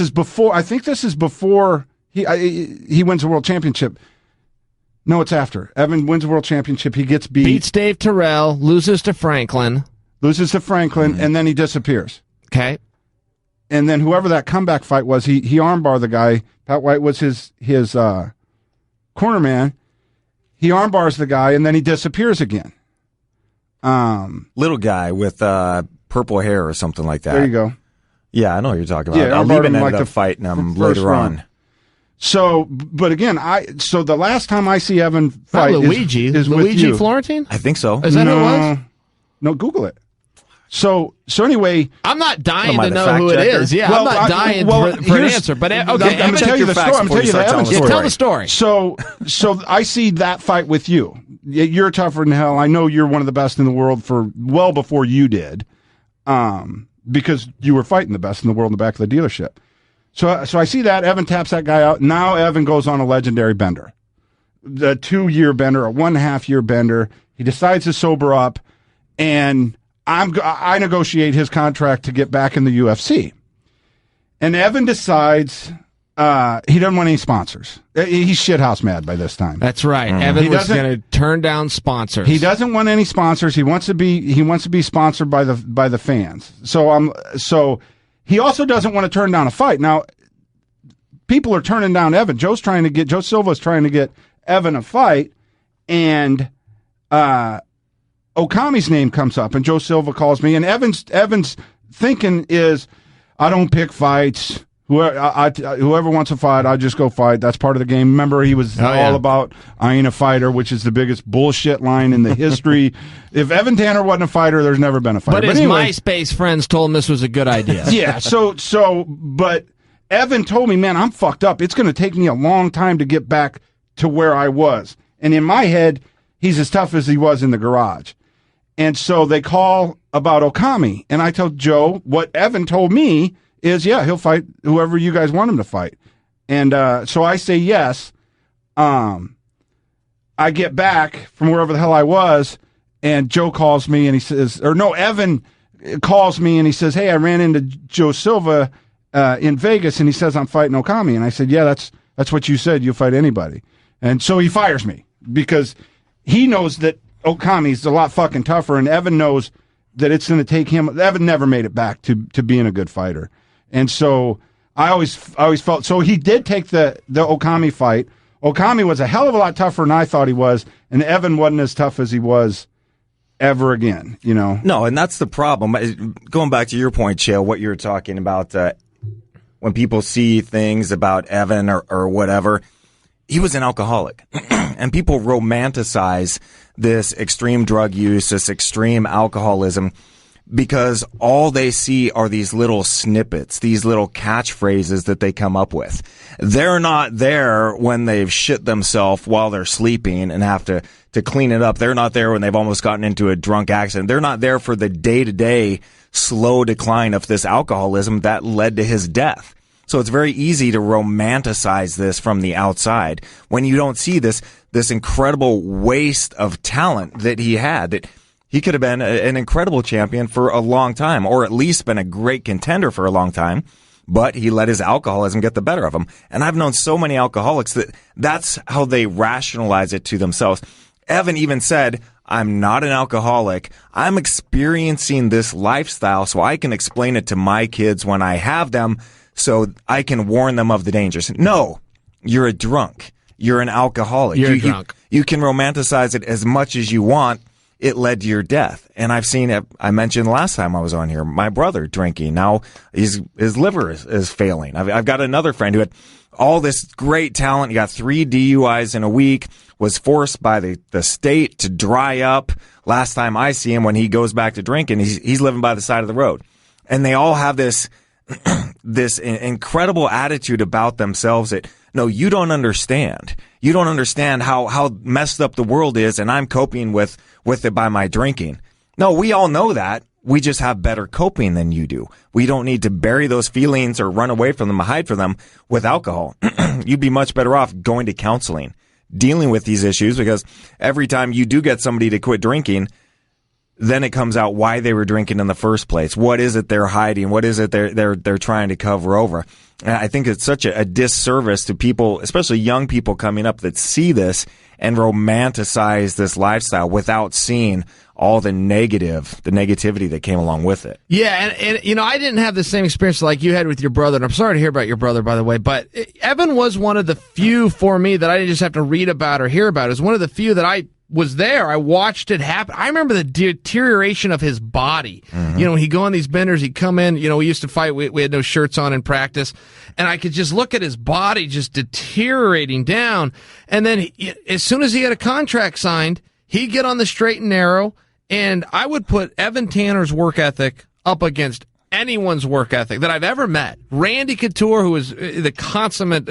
think this is before he wins the world championship. No, it's after. Evan wins the world championship. He gets beats Dave Terrell, loses to Franklin, and then he disappears. Okay. And then whoever that comeback fight was, he armbar the guy. Pat White was his corner man. He armbars the guy, and then he disappears again. Little guy with purple hair or something like that. There you go. Yeah, I know what you're talking about. Yeah, Leben ended up fighting him later on. So, but again, so the last time I see Evan fight Luigi is with you. Florentine? I think so. Is that who it was? No, Google it. So anyway, I'm not dying to know who it is. Yeah, I'm not dying for an answer. But okay, I'm going to tell you the story. I'm going to tell you the Evan story. Tell the story. So I see that fight with you. You're tougher than hell. I know you're one of the best in the world for well before you did, because you were fighting the best in the world in the back of the dealership. So I see that Evan taps that guy out. Now Evan goes on a legendary bender, the 2-year bender, a 1.5-year bender. He decides to sober up, and I negotiate his contract to get back in the UFC. And Evan decides he doesn't want any sponsors. He's shithouse mad by this time. That's right. Evan was going to turn down sponsors. He doesn't want any sponsors. He wants to be sponsored by the fans. So he also doesn't want to turn down a fight. Now, people are turning down Evan. Joe Silva's trying to get Evan a fight, and Okami's name comes up, and Joe Silva calls me, and Evan's thinking is, I don't pick fights. Whoever wants to fight, I just go fight. That's part of the game. Remember, he was all about, I ain't a fighter, which is the biggest bullshit line in the history. If Evan Tanner wasn't a fighter, there's never been a fighter. But his MySpace friends told him this was a good idea. Yeah, but Evan told me, man, I'm fucked up. It's going to take me a long time to get back to where I was. And in my head, he's as tough as he was in the garage. And so they call about Okami. And I told Joe, what Evan told me is, he'll fight whoever you guys want him to fight. And so I say yes. I get back from wherever the hell I was, and Joe calls me, and he says, Evan calls me, and he says, hey, I ran into Joe Silva in Vegas, and he says I'm fighting Okami. And I said, yeah, that's what you said. You'll fight anybody. And so he fires me because he knows that Okami's a lot fucking tougher, and Evan knows that it's going to take him. Evan never made it back to being a good fighter. And so I always felt, so he did take the Okami fight. Okami was a hell of a lot tougher than I thought he was, and Evan wasn't as tough as he was ever again, you know? No, and that's the problem. Going back to your point, Chael, what you were talking about, when people see things about Evan or whatever, he was an alcoholic. And people romanticize this extreme drug use, this extreme alcoholism, because all they see are these little snippets, these little catchphrases that they come up with. They're not there when they've shit themselves while they're sleeping and have to clean it up. They're not there when they've almost gotten into a drunk accident. They're not there for the day-to-day slow decline of this alcoholism that led to his death. So it's very easy to romanticize this from the outside when you don't see this incredible waste of talent that he had, that he could have been an incredible champion for a long time, or at least been a great contender for a long time, but he let his alcoholism get the better of him. And I've known so many alcoholics that's how they rationalize it to themselves. Evan even said, I'm not an alcoholic. I'm experiencing this lifestyle so I can explain it to my kids when I have them, so I can warn them of the dangers. No, you're a drunk. You're an alcoholic. You're a drunk. You can romanticize it as much as you want. It led to your death. And I've seen it. I mentioned last time I was on here, my brother drinking. Now his liver is failing. I've got another friend who had all this great talent. He got 3 DUIs in a week, was forced by the state to dry up. Last time I see him, when he goes back to drinking, he's living by the side of the road. And they all have this incredible attitude about themselves that, no, you don't understand. You don't understand how messed up the world is, and I'm coping with it by my drinking. No, we all know that. We just have better coping than you do. We don't need to bury those feelings or run away from them or hide from them with alcohol. You'd be much better off going to counseling, dealing with these issues, because every time you do get somebody to quit drinking, then it comes out why they were drinking in the first place. What is it they're hiding? What is it they're trying to cover over? And I think it's such a disservice to people, especially young people coming up that see this and romanticize this lifestyle without seeing all the negativity that came along with it. Yeah, and you know, I didn't have the same experience like you had with your brother, and I'm sorry to hear about your brother, by the way, but Evan was one of the few for me that I didn't just have to read about or hear about. It was one of the few that I was there. I watched it happen. I remember the deterioration of his body. Mm-hmm. You know, he'd go on these benders, he'd come in, you know, we used to fight, we had no shirts on in practice, and I could just look at his body just deteriorating down. And then as soon as he had a contract signed, he'd get on the straight and narrow, and I would put Evan Tanner's work ethic up against anyone's work ethic that I've ever met. Randy Couture, who is the consummate,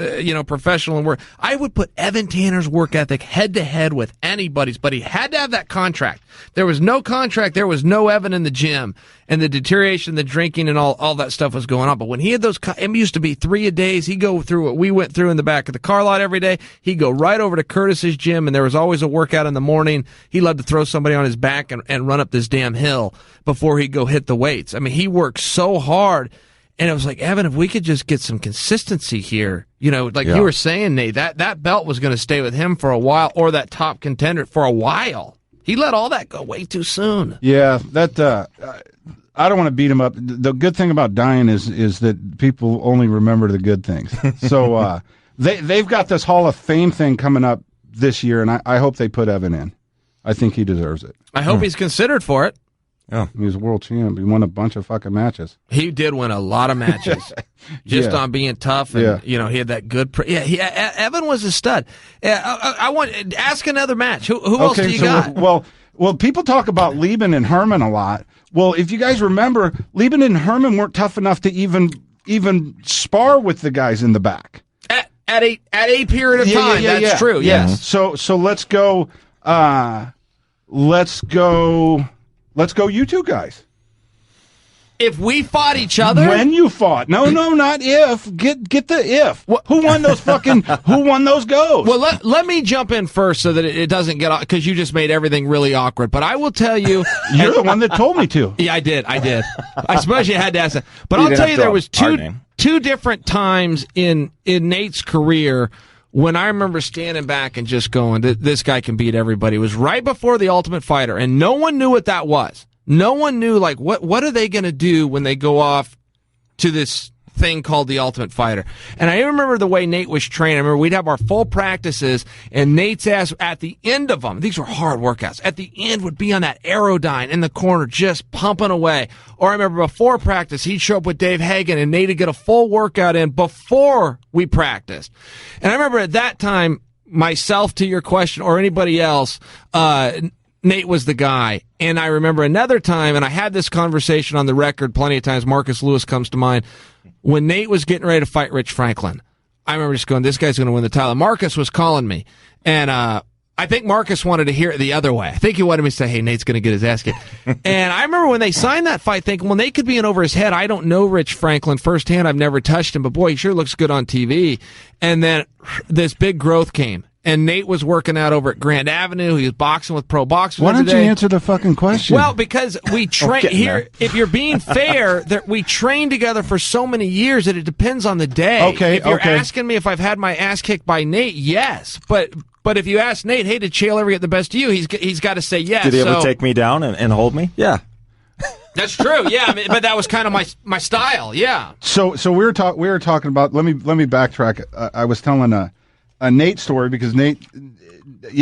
professional in work. I would put Evan Tanner's work ethic head to head with anybody's, but he had to have that contract. There was no contract. There was no Evan in the gym, and the deterioration, the drinking, and all that stuff was going on. But when he had those, it used to be 3 a days. He'd go through what we went through in the back of the car lot every day. He'd go right over to Curtis's gym, and there was always a workout in the morning. He loved to throw somebody on his back and run up this damn hill before he'd go hit the weights. I mean, he worked so hard. And it was like, Evan, if we could just get some consistency here, you were saying, Nate, that belt was going to stay with him for a while, or that top contender for a while. He let all that go way too soon. Yeah, I don't want to beat him up. The good thing about dying is that people only remember the good things. So they've got this Hall of Fame thing coming up this year, and I hope they put Evan in. I think he deserves it. I hope he's considered for it. Oh, he was a world champ. He won a bunch of fucking matches. He did win a lot of matches, just on being tough, and he had that good. Evan was a stud. I want ask another match. Who else do you got? Well, people talk about Lieben and Herman a lot. Well, if you guys remember, Lieben and Herman weren't tough enough to even spar with the guys in the back at a period of time. That's true. Yes. So let's go. Let's go, you two guys. If we fought each other? When you fought. No, not if. Get the if. Who won those goes? Well, let me jump in first so that it doesn't get off, because you just made everything really awkward. But I will tell you. You're the one that told me to. Yeah, I did. I suppose you had to ask that. But I'll tell you, there was two different times in Nate's career when I remember standing back and just going, this guy can beat everybody. It was right before the Ultimate Fighter, and no one knew what that was. No one knew, like, what are they going to do when they go off to this thing called the Ultimate Fighter. And I remember the way Nate was trained. I remember we'd have our full practices, and Nate's ass at the end of them, these were hard workouts, at the end would be on that Aerodyne in the corner just pumping away. Or I remember before practice, he'd show up with Dave Hagen, and Nate would get a full workout in before we practiced. And I remember at that time, myself, to your question, or anybody else, Nate was the guy. And I remember another time, and I had this conversation on the record plenty of times, Marcus Lewis comes to mind, when Nate was getting ready to fight Rich Franklin. I remember just going, this guy's going to win the title. Marcus was calling me, and I think Marcus wanted to hear it the other way. I think he wanted me to say, hey, Nate's going to get his ass kicked. And I remember when they signed that fight thinking, well, Nate could be in over his head. I don't know Rich Franklin firsthand. I've never touched him, but boy, he sure looks good on TV. And then this big growth came. And Nate was working out over at Grand Avenue. He was boxing with pro boxers. Why don't you answer the fucking question? Well, because we train here. If you're being fair, we train together for so many years that it depends on the day. Okay. If you're asking me if I've had my ass kicked by Nate, yes. But if you ask Nate, hey, did Chael ever get the best of you? He's got to say yes. Did he ever take me down and hold me? Yeah. That's true. Yeah, but that was kind of my style. Yeah. So we were talking about. Let me backtrack. I was telling a Nate story because Nate,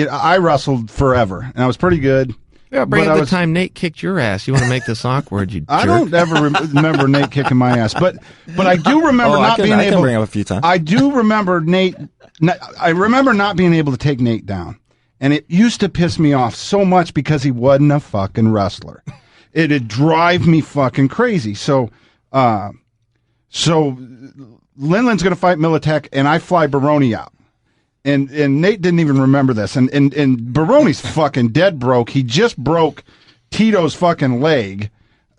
I wrestled forever and I was pretty good. Yeah, bring up the time Nate kicked your ass. You want to make this awkward? You jerk. I don't ever remember Nate kicking my ass, but I do remember not being able. I can bring up a few times. I do remember Nate. I remember not being able to take Nate down, and it used to piss me off so much because he wasn't a fucking wrestler. It'd drive me fucking crazy. So Linland's gonna fight Militech, and I fly Baroni out. And Nate didn't even remember this. And Baroni's fucking dead broke. He just broke Tito's fucking leg.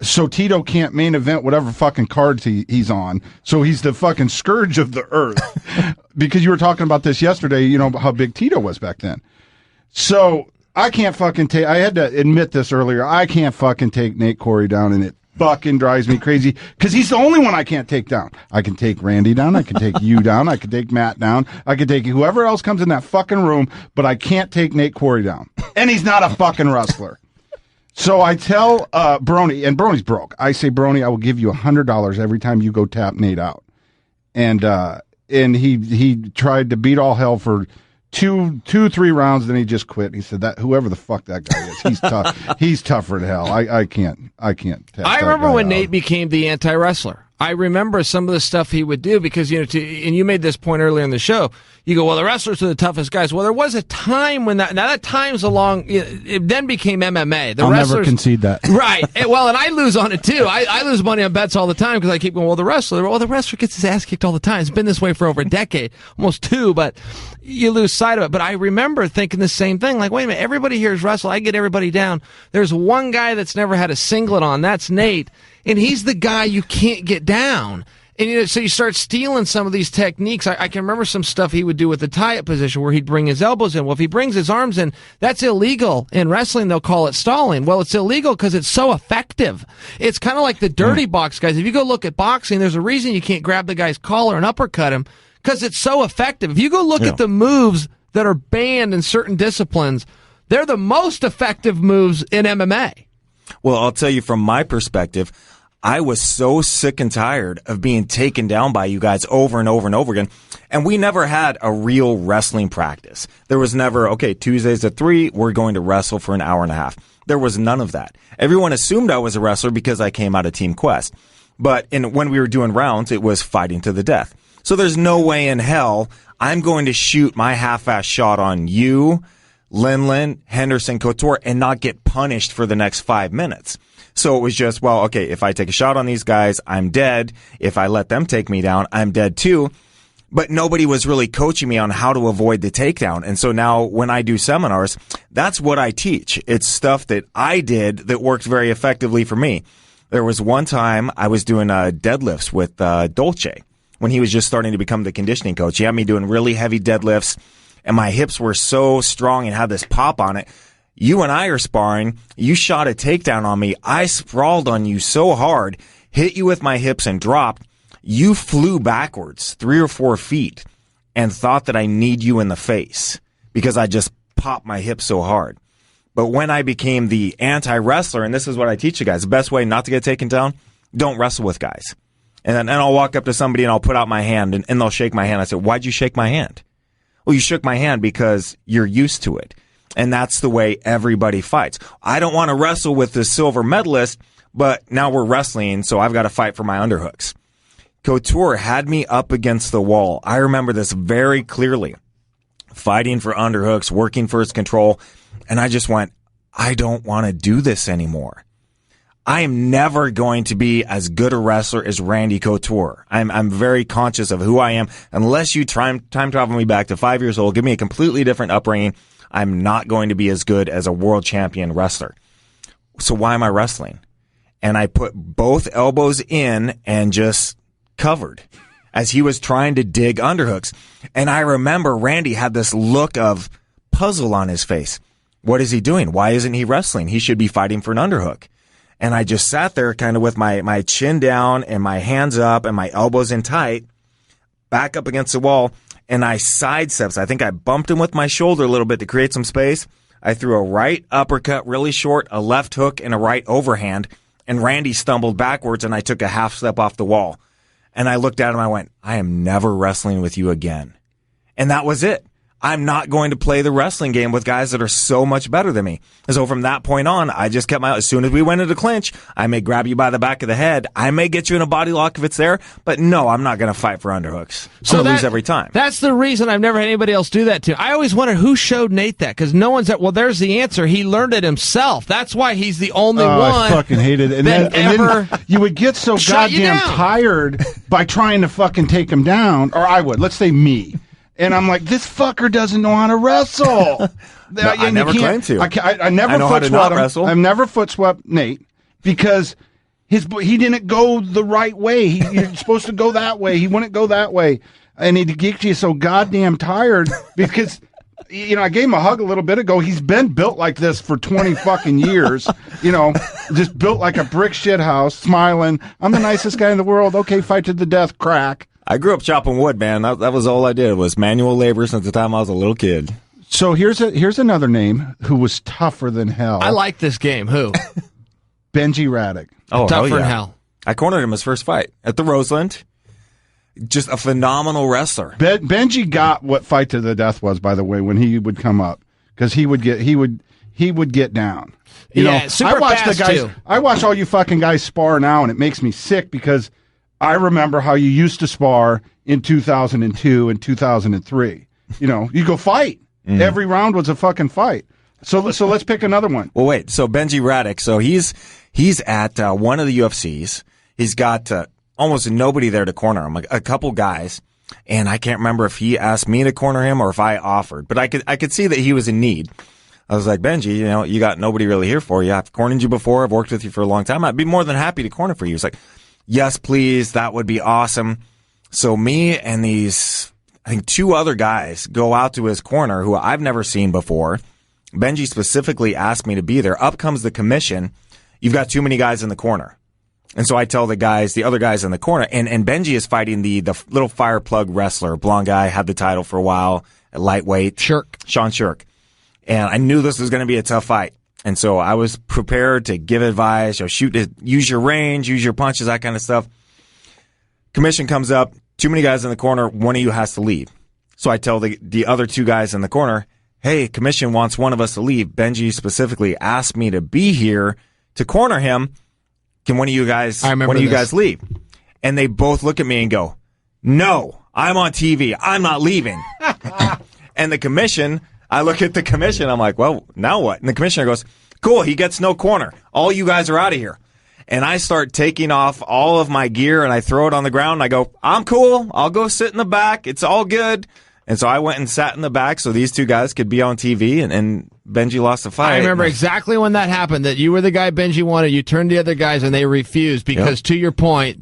So Tito can't main event whatever fucking cards he's on. So he's the fucking scourge of the earth. Because you were talking about this yesterday, you know, how big Tito was back then. So I can't fucking take. I had to admit this earlier. I can't fucking take Nate Quarry down, and it fucking drives me crazy because he's the only one I can't take down. I can take Randy down. I can take you down. I can take Matt down. I can take whoever else comes in that fucking room, but I can't take Nate Quarry down. And he's not a fucking wrestler. So I tell Brony, and Brony's broke. I say, Brony, I will give you $100 every time you go tap Nate out. And he tried to beat all hell for 3 rounds, then he just quit. He said that whoever the fuck that guy is, he's tough. He's tougher than hell. I can't. I remember when Nate became the anti-wrestler. I remember some of the stuff he would do because, and you made this point earlier in the show. You go, well, the wrestlers are the toughest guys. Well, there was a time when that time's along, it then became MMA. I'll never concede that. Right. And I lose on it too. I lose money on bets all the time because I keep going, the wrestler gets his ass kicked all the time. It's been this way for over a decade, almost 2, but you lose sight of it. But I remember thinking the same thing. Like, wait a minute, everybody here is wrestle. I get everybody down. There's one guy that's never had a singlet on. That's Nate. And he's the guy you can't get down. And so you start stealing some of these techniques. I can remember some stuff he would do with the tie-up position where he'd bring his elbows in. Well, if he brings his arms in, that's illegal. In wrestling, they'll call it stalling. Well, it's illegal because it's so effective. It's kind of like the dirty box guys. If you go look at boxing, there's a reason you can't grab the guy's collar and uppercut him because it's so effective. If you go look at the moves that are banned in certain disciplines, they're the most effective moves in MMA. Well, I'll tell you from my perspective, I was so sick and tired of being taken down by you guys over and over and over again. And we never had a real wrestling practice. There was never, okay, Tuesdays at 3, we're going to wrestle for an hour and a half. There was none of that. Everyone assumed I was a wrestler because I came out of Team Quest. But when we were doing rounds, it was fighting to the death. So there's no way in hell I'm going to shoot my half-ass shot on you, Linlin, Henderson, Couture, and not get punished for the next 5 minutes. So it was just, well, okay, if I take a shot on these guys, I'm dead. If I let them take me down, I'm dead too. But nobody was really coaching me on how to avoid the takedown. And so now when I do seminars, that's what I teach. It's stuff that I did that worked very effectively for me. There was one time I was doing deadlifts with Dolce when he was just starting to become the conditioning coach. He had me doing really heavy deadlifts, and my hips were so strong and had this pop on it. You and I are sparring. You shot a takedown on me. I sprawled on you so hard, hit you with my hips and dropped. You flew backwards 3 or 4 feet and thought that I kneed you in the face because I just popped my hips so hard. But when I became the anti-wrestler, and this is what I teach you guys, the best way not to get taken down, don't wrestle with guys. And I'll walk up to somebody and I'll put out my hand and they'll shake my hand. I say, why'd you shake my hand? Well, you shook my hand because you're used to it. And that's the way everybody fights. I don't want to wrestle with the silver medalist, but now we're wrestling, so I've got to fight for my underhooks. Couture had me up against the wall. I remember this very clearly. Fighting for underhooks, working for his control. And I just went, I don't want to do this anymore. I am never going to be as good a wrestler as Randy Couture. I'm very conscious of who I am. Unless you time travel me back to 5 years old, give me a completely different upbringing, I'm not going to be as good as a world champion wrestler. So why am I wrestling? And I put both elbows in and just covered as he was trying to dig underhooks. And I remember Randy had this look of puzzle on his face. What is he doing? Why isn't he wrestling? He should be fighting for an underhook. And I just sat there kind of with my chin down and my hands up and my elbows in tight, back up against the wall. And I sidesteps. I think I bumped him with my shoulder a little bit to create some space. I threw a right uppercut really short, a left hook, and a right overhand. And Randy stumbled backwards, and I took a half step off the wall. And I looked at him, I went, I am never wrestling with you again. And that was it. I'm not going to play the wrestling game with guys that are so much better than me. And so from that point on, I just kept as soon as we went into clinch, I may grab you by the back of the head. I may get you in a body lock if it's there, but no, I'm not going to fight for underhooks. So I lose every time. That's the reason I've never had anybody else do that to. I always wondered who showed Nate that, because no one's well, there's the answer. He learned it himself. That's why he's the only one. I fucking hated it. And then you would get so goddamn tired by trying to fucking take him down, or I would. Let's say me. And I'm like, this fucker doesn't know how to wrestle. I never claimed to. I never foot swept him. I've never foot swept Nate because he didn't go the right way. You're supposed to go that way. He wouldn't go that way. And it gets you so goddamn tired because I gave him a hug a little bit ago. He's been built like this for 20 fucking years. Just built like a brick shit house, smiling. I'm the nicest guy in the world. Okay, fight to the death, crack. I grew up chopping wood, man. That was all I did, was manual labor since the time I was a little kid. So here's another name who was tougher than hell. I like this game. Who? Benji Raddick. Oh, tougher hell yeah. than hell. I cornered him his first fight at the Roseland. Just a phenomenal wrestler. Benji got what fight to the death was, by the way, when he would come up, because he would get down. Super fast too. I watch all you fucking guys spar now, and it makes me sick because I remember how you used to spar in 2002 and 2003. You go fight. Mm-hmm. Every round was a fucking fight. So let's pick another one. Well, wait. So Benji Raddick. So he's at one of the UFCs. He's got almost nobody there to corner him, like a couple guys, and I can't remember if he asked me to corner him or if I offered, but I could see that he was in need. I was like, Benji, you got nobody really here for you. I've cornered you before. I've worked with you for a long time. I'd be more than happy to corner for you. He's like, yes, please. That would be awesome. So me and these, I think 2 other guys go out to his corner who I've never seen before. Benji specifically asked me to be there. Up comes the commission. You've got too many guys in the corner. And so I tell the other guys in the corner, and Benji is fighting the little fire plug wrestler, blonde guy, had the title for a while, at lightweight. Sean Shirk. And I knew this was going to be a tough fight. And so I was prepared to give advice, use your range, use your punches, that kind of stuff. Commission comes up, too many guys in the corner, one of you has to leave. So I tell the other 2 guys in the corner, hey, commission wants one of us to leave. Benji specifically asked me to be here to corner him. Can one of you guys leave? And they both look at me and go, no, I'm on TV. I'm not leaving. And the commission, I look at the commission. I'm like, well, now what? And the commissioner goes, cool. He gets no corner. All you guys are out of here. And I start taking off all of my gear and I throw it on the ground. And I go, I'm cool. I'll go sit in the back. It's all good. And so I went and sat in the back so these 2 guys could be on TV, and Benji lost the fight. I remember exactly when that happened, that you were the guy Benji wanted. You turned to the other guys, and they refused because, to your point,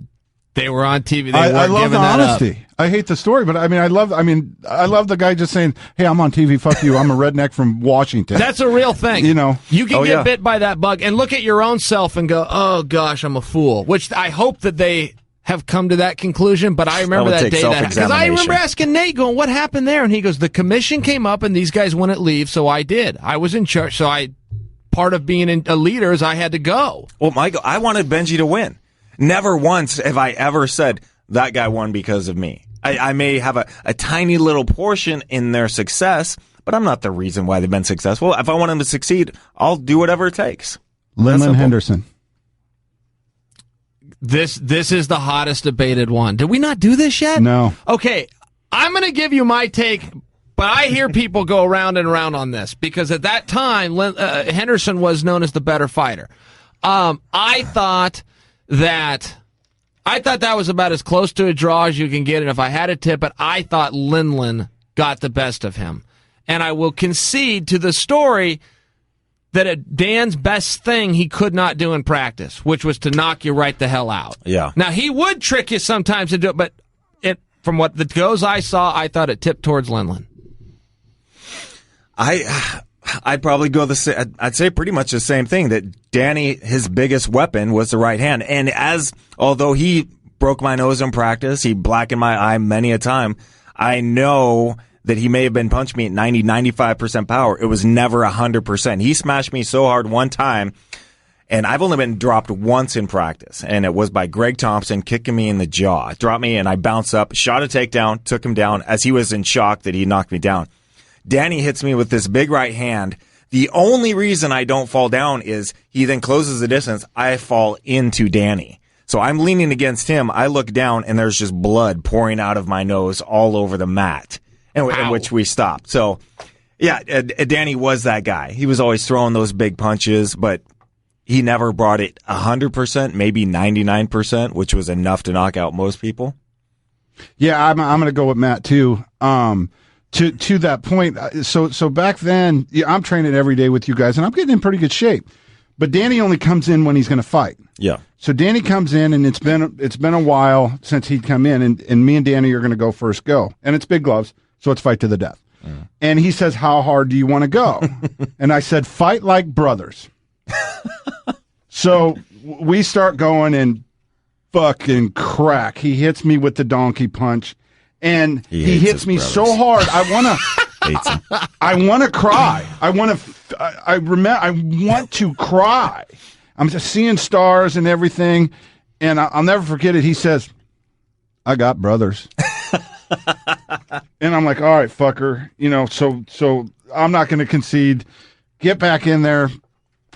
they were on TV. I love the honesty. Up. I hate the story, but I love the guy just saying, hey, I'm on TV, fuck you. I'm a redneck from Washington. That's a real thing. You can get bit by that bug and look at your own self and go, oh, gosh, I'm a fool, which I hope that they have come to that conclusion, but I remember that day because I remember asking Nate, going, what happened there? And he goes, the commission came up and these guys wouldn't leave, so I did. I was in charge, so part of being a leader is I had to go. Well, Michael, I wanted Benji to win. Never once have I ever said that guy won because of me. I may have a tiny little portion in their success, but I'm not the reason why they've been successful. If I want them to succeed, I'll do whatever it takes. Lindland Henderson. This is the hottest debated one. Did we not do this yet? No. Okay, I'm going to give you my take, but I hear people go around and around on this because at that time, Henderson was known as the better fighter. I thought that was about as close to a draw as you can get, and if I had a tip, but I thought Lindland got the best of him. And I will concede to the story that Dan's best thing he could not do in practice, which was to knock you right the hell out. Yeah. Now, he would trick you sometimes to do it, but from what the goes I saw, I thought it tipped towards Lindland. I'd probably go I'd say pretty much the same thing, that Danny, his biggest weapon was the right hand. And although he broke my nose in practice, he blackened my eye many a time, I know that he may have been punching me at 90, 95% power. It was never 100%. He smashed me so hard one time, and I've only been dropped once in practice, and it was by Greg Thompson kicking me in the jaw. Dropped me, and I bounced up, shot a takedown, took him down as he was in shock that he knocked me down. Danny hits me with this big right hand. The only reason I don't fall down is he then closes the distance. I fall into Danny. So I'm leaning against him. I look down, and there's just blood pouring out of my nose all over the mat. In which we stopped. So, yeah, Danny was that guy. He was always throwing those big punches, but he never brought it 100%, maybe 99%, which was enough to knock out most people. Yeah, I'm going to go with Matt too. To that point, so back then, I'm training every day with you guys, and I'm getting in pretty good shape. But Danny only comes in when he's going to fight. Yeah. So Danny comes in, and it's been a while since he'd come in, and me and Danny are going to go first go, and it's big gloves. So it's fight to the death. And he says, how hard do you want to go? And I said, fight like brothers. So we start going and fucking crack. He hits me with the donkey punch, and he hits me so hard. I want to cry. I want to cry. I'm just seeing stars and everything, and I'll never forget it. He says, I got brothers. And I'm like, all right, fucker. So I'm not going to concede. Get back in there.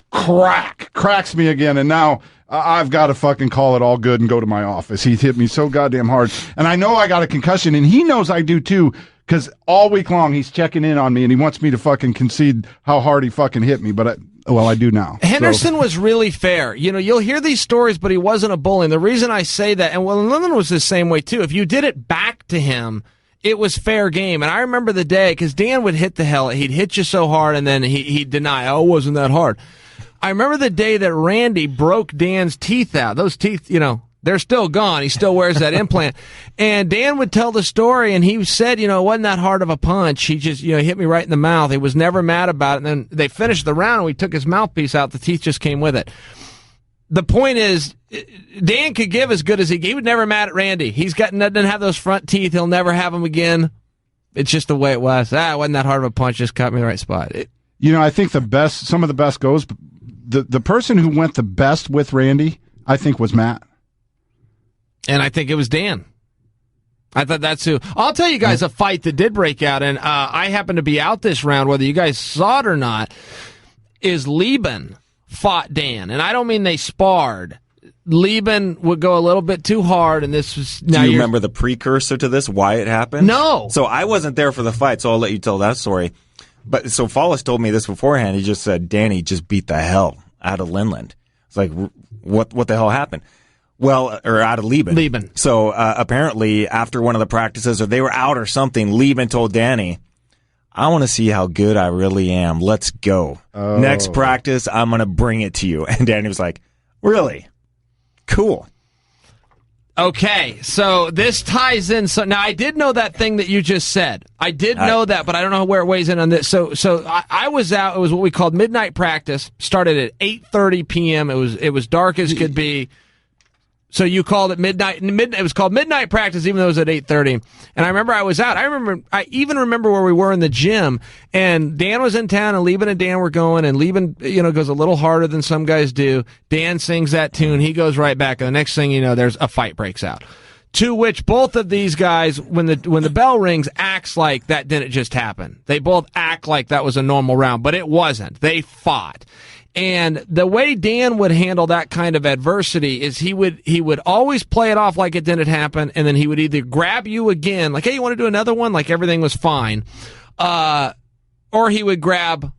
Cracks me again, and now I've got to fucking call it all good and go to my office. He hit me so goddamn hard, and I know I got a concussion, and he knows I do too, because all week long he's checking in on me, and he wants me to fucking concede how hard he fucking hit me, but I do now. Henderson was really fair. You'll hear these stories, but he wasn't a bully. And the reason I say that, and Lindland was the same way too, if you did it back to him, it was fair game. And I remember the day, because Dan would hit the hell, he'd hit you so hard, and then he'd deny, it wasn't that hard. I remember the day that Randy broke Dan's teeth out. Those teeth, they're still gone. He still wears that implant. And Dan would tell the story, and he said, it wasn't that hard of a punch. He just, hit me right in the mouth. He was never mad about it. And then they finished the round, and we took his mouthpiece out. The teeth just came with it. The point is, Dan could give as good as he was never mad at Randy. Doesn't have those front teeth. He'll never have them again. It's just the way it was. It wasn't that hard of a punch. Just cut me in the right spot. I think some of the best goes. The person who went the best with Randy, I think, was Matt. And I think it was Dan. I thought that's who. I'll tell you guys a fight that did break out, and I happened to be out this round, whether you guys saw it or not, is Lieben fought Dan. And I don't mean they sparred. Lieben would go a little bit too hard, and this was... Do you remember the precursor to this, why it happened? No. So I wasn't there for the fight, so I'll let you tell that story. But so Follis told me this beforehand. He just said Danny just beat the hell out of Lindland. It's like, what the hell happened? Well, or out of Lieben. So apparently after one of the practices, or they were out or something, Lieben told Danny, I want to see how good I really am. Let's go. Oh. Next practice, I'm going to bring it to you. And Danny was like, really? Cool. Okay, so this ties in. So now I did know that thing that you just said. I did know that, but I don't know where it weighs in on this. So I was out. It was what we called midnight practice. Started at 8:30 p.m. It was dark as could be. So you called it midnight. It was called midnight practice, even though it was at 8:30. And I remember I was out. I even remember where we were in the gym. And Dan was in town, and Lieben and Dan were going. And Lieben, goes a little harder than some guys do. Dan sings that tune. He goes right back. And the next thing you know, there's a fight breaks out. To which both of these guys, when the bell rings, acts like that didn't just happen. They both act like that was a normal round, but it wasn't. They fought. And the way Dan would handle that kind of adversity is he would always play it off like it didn't happen, and then he would either grab you again, like, hey, you want to do another one? Like everything was fine. Or he would grab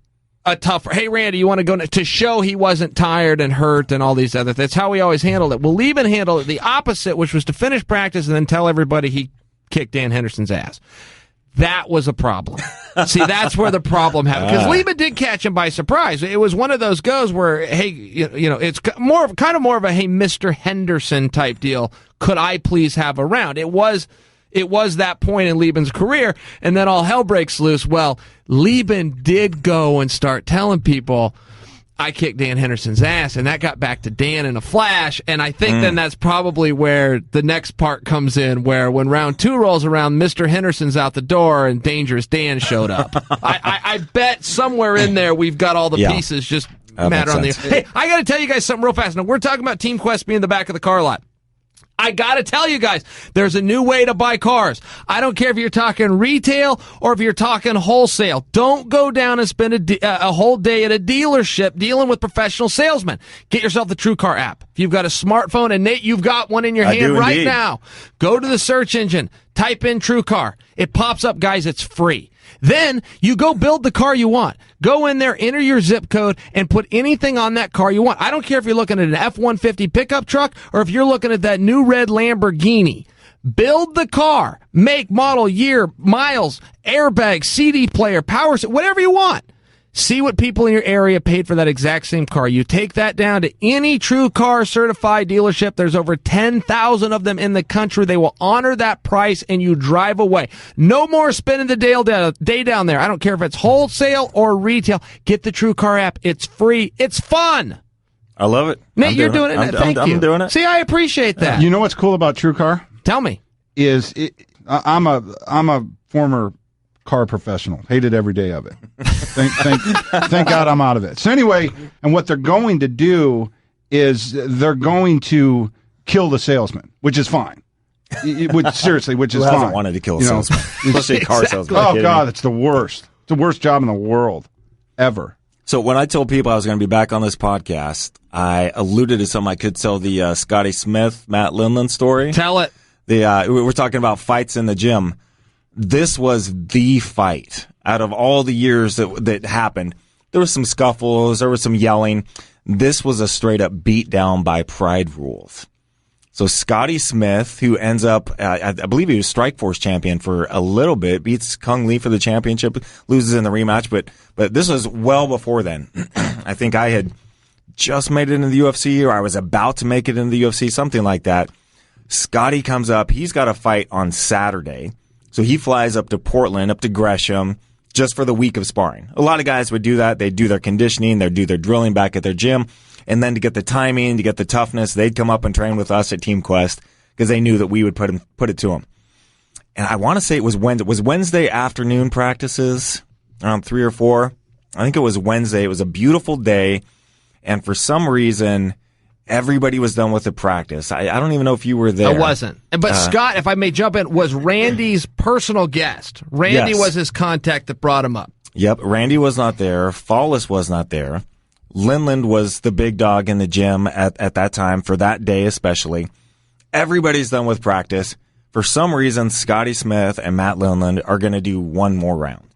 a tougher, hey, Randy, you want to go, to show he wasn't tired and hurt and all these other things. That's how we always handled it. Well, Lieben handled it the opposite, which was to finish practice and then tell everybody he kicked Dan Henderson's ass. That was a problem. See, that's where the problem happened. Because Lieben did catch him by surprise. It was one of those goes where, hey, it's more of a, hey, Mr. Henderson type deal. Could I please have a round? It was that point in Lieben's career, and then all hell breaks loose. Well, Lieben did go and start telling people, I kicked Dan Henderson's ass, and that got back to Dan in a flash, and I think then that's probably where the next part comes in, where when round 2 rolls around, Mr. Henderson's out the door, and Dangerous Dan showed up. I bet somewhere in there we've got all the pieces, just matter on the... Hey, I gotta tell you guys something real fast. Now, we're talking about Team Quest being in the back of the car lot. I gotta tell you guys, there's a new way to buy cars. I don't care if you're talking retail or if you're talking wholesale. Don't go down and spend a whole day at a dealership dealing with professional salesmen. Get yourself the TrueCar app. If you've got a smartphone, and Nate, you've got one in your hand right now, go to the search engine, type in TrueCar. It pops up, guys, it's free. Then you go build the car you want. Go in there, enter your zip code, and put anything on that car you want. I don't care if you're looking at an F-150 pickup truck or if you're looking at that new red Lamborghini. Build the car. Make, model, year, miles, airbag, CD player, power, whatever you want. See what people in your area paid for that exact same car. You take that down to any True Car certified dealership. There's over 10,000 of them in the country. They will honor that price and you drive away. No more spending the day down there. I don't care if it's wholesale or retail. Get the True Car app. It's free. It's fun. I love it. Nate, you're doing it. Thank you. I'm doing it. See, I appreciate that. You know what's cool about True Car? Tell me. I'm a former car professional. Hated every day of it. Thank God I'm out of it. So anyway, and what they're going to do is they're going to kill the salesman, which is fine. Seriously, which is Who fine. hasn't wanted to kill a salesman? Especially a car salesman. Oh God, it's the worst. It's the worst job in the world ever. So when I told people I was going to be back on this podcast, I alluded to something I could tell the Scotty Smith, Matt Lindland story. Tell it. We're talking about fights in the gym. This was the fight out of all the years that happened. There was some scuffles. There was some yelling. This was a straight up beat down by Pride rules. So Scotty Smith, who ends up, I believe he was Strikeforce champion for a little bit, beats Kung Lee for the championship, loses in the rematch, but this was well before then. I think I had just made it into the UFC, or I was about to make it into the UFC, something like that. Scotty comes up. He's got a fight on Saturday. So he flies up to Portland, up to Gresham, just for the week of sparring. A lot of guys would do that. They'd do their conditioning, they'd do their drilling back at their gym, and then to get the timing, to get the toughness, they'd come up and train with us at Team Quest because they knew that we would put it to them. And I want to say it was Wednesday afternoon practices, around 3 or 4. I think it was Wednesday. It was a beautiful day, and for some reason, everybody was done with the practice. I don't even know if you were there. I wasn't. But Scott, if I may jump in, was Randy's personal guest. Randy was his contact that brought him up. Yep. Randy was not there. Fawless was not there. Lindland was the big dog in the gym at that time, for that day especially. Everybody's done with practice. For some reason, Scotty Smith and Matt Lindland are going to do one more round,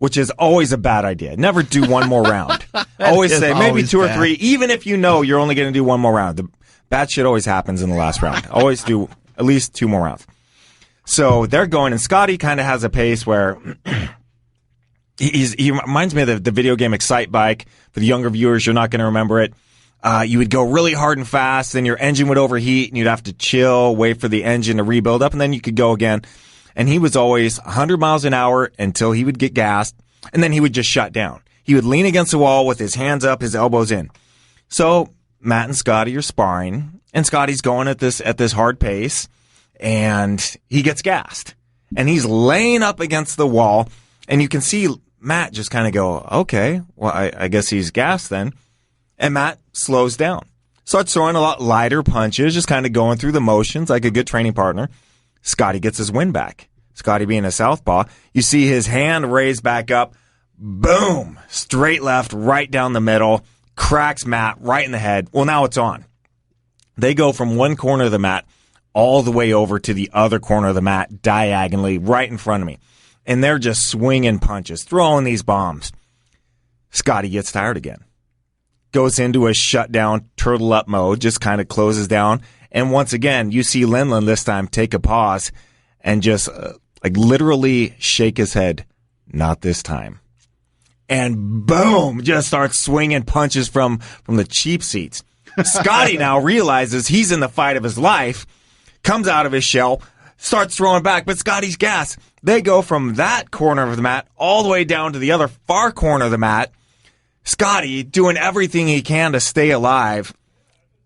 which is always a bad idea. Never do one more round. Always say maybe 2 or 3, even if you know you're only going to do one more round. The bad shit always happens in the last round. Always do at least 2 more rounds. So they're going, and Scotty kind of has a pace where he reminds me of the video game Excite Bike. For the younger viewers, you're not going to remember it. You would go really hard and fast, then your engine would overheat, and you'd have to chill, wait for the engine to rebuild up, and then you could go again. And he was always 100 miles an hour until he would get gassed, and then he would just shut down. He would lean against the wall with his hands up, his elbows in. So Matt and Scotty are sparring, and Scotty's going at this hard pace, and he gets gassed. And he's laying up against the wall, and you can see Matt just kind of go, okay, well, I guess he's gassed then. And Matt slows down, starts throwing a lot lighter punches, just kind of going through the motions like a good training partner. Scotty gets his win back. Scotty being a southpaw, you see his hand raised back up, boom, straight left, right down the middle, cracks Matt right in the head. Well, now it's on. They go from one corner of the mat all the way over to the other corner of the mat, diagonally, right in front of me. And they're just swinging punches, throwing these bombs. Scotty gets tired again. Goes into a shutdown, turtle up mode, just kind of closes down. And once again, you see Lindland this time take a pause and just literally shake his head. Not this time. And boom, just starts swinging punches from the cheap seats. Scotty now realizes he's in the fight of his life, comes out of his shell, starts throwing back, but Scotty's gas. They go from that corner of the mat all the way down to the other far corner of the mat. Scotty doing everything he can to stay alive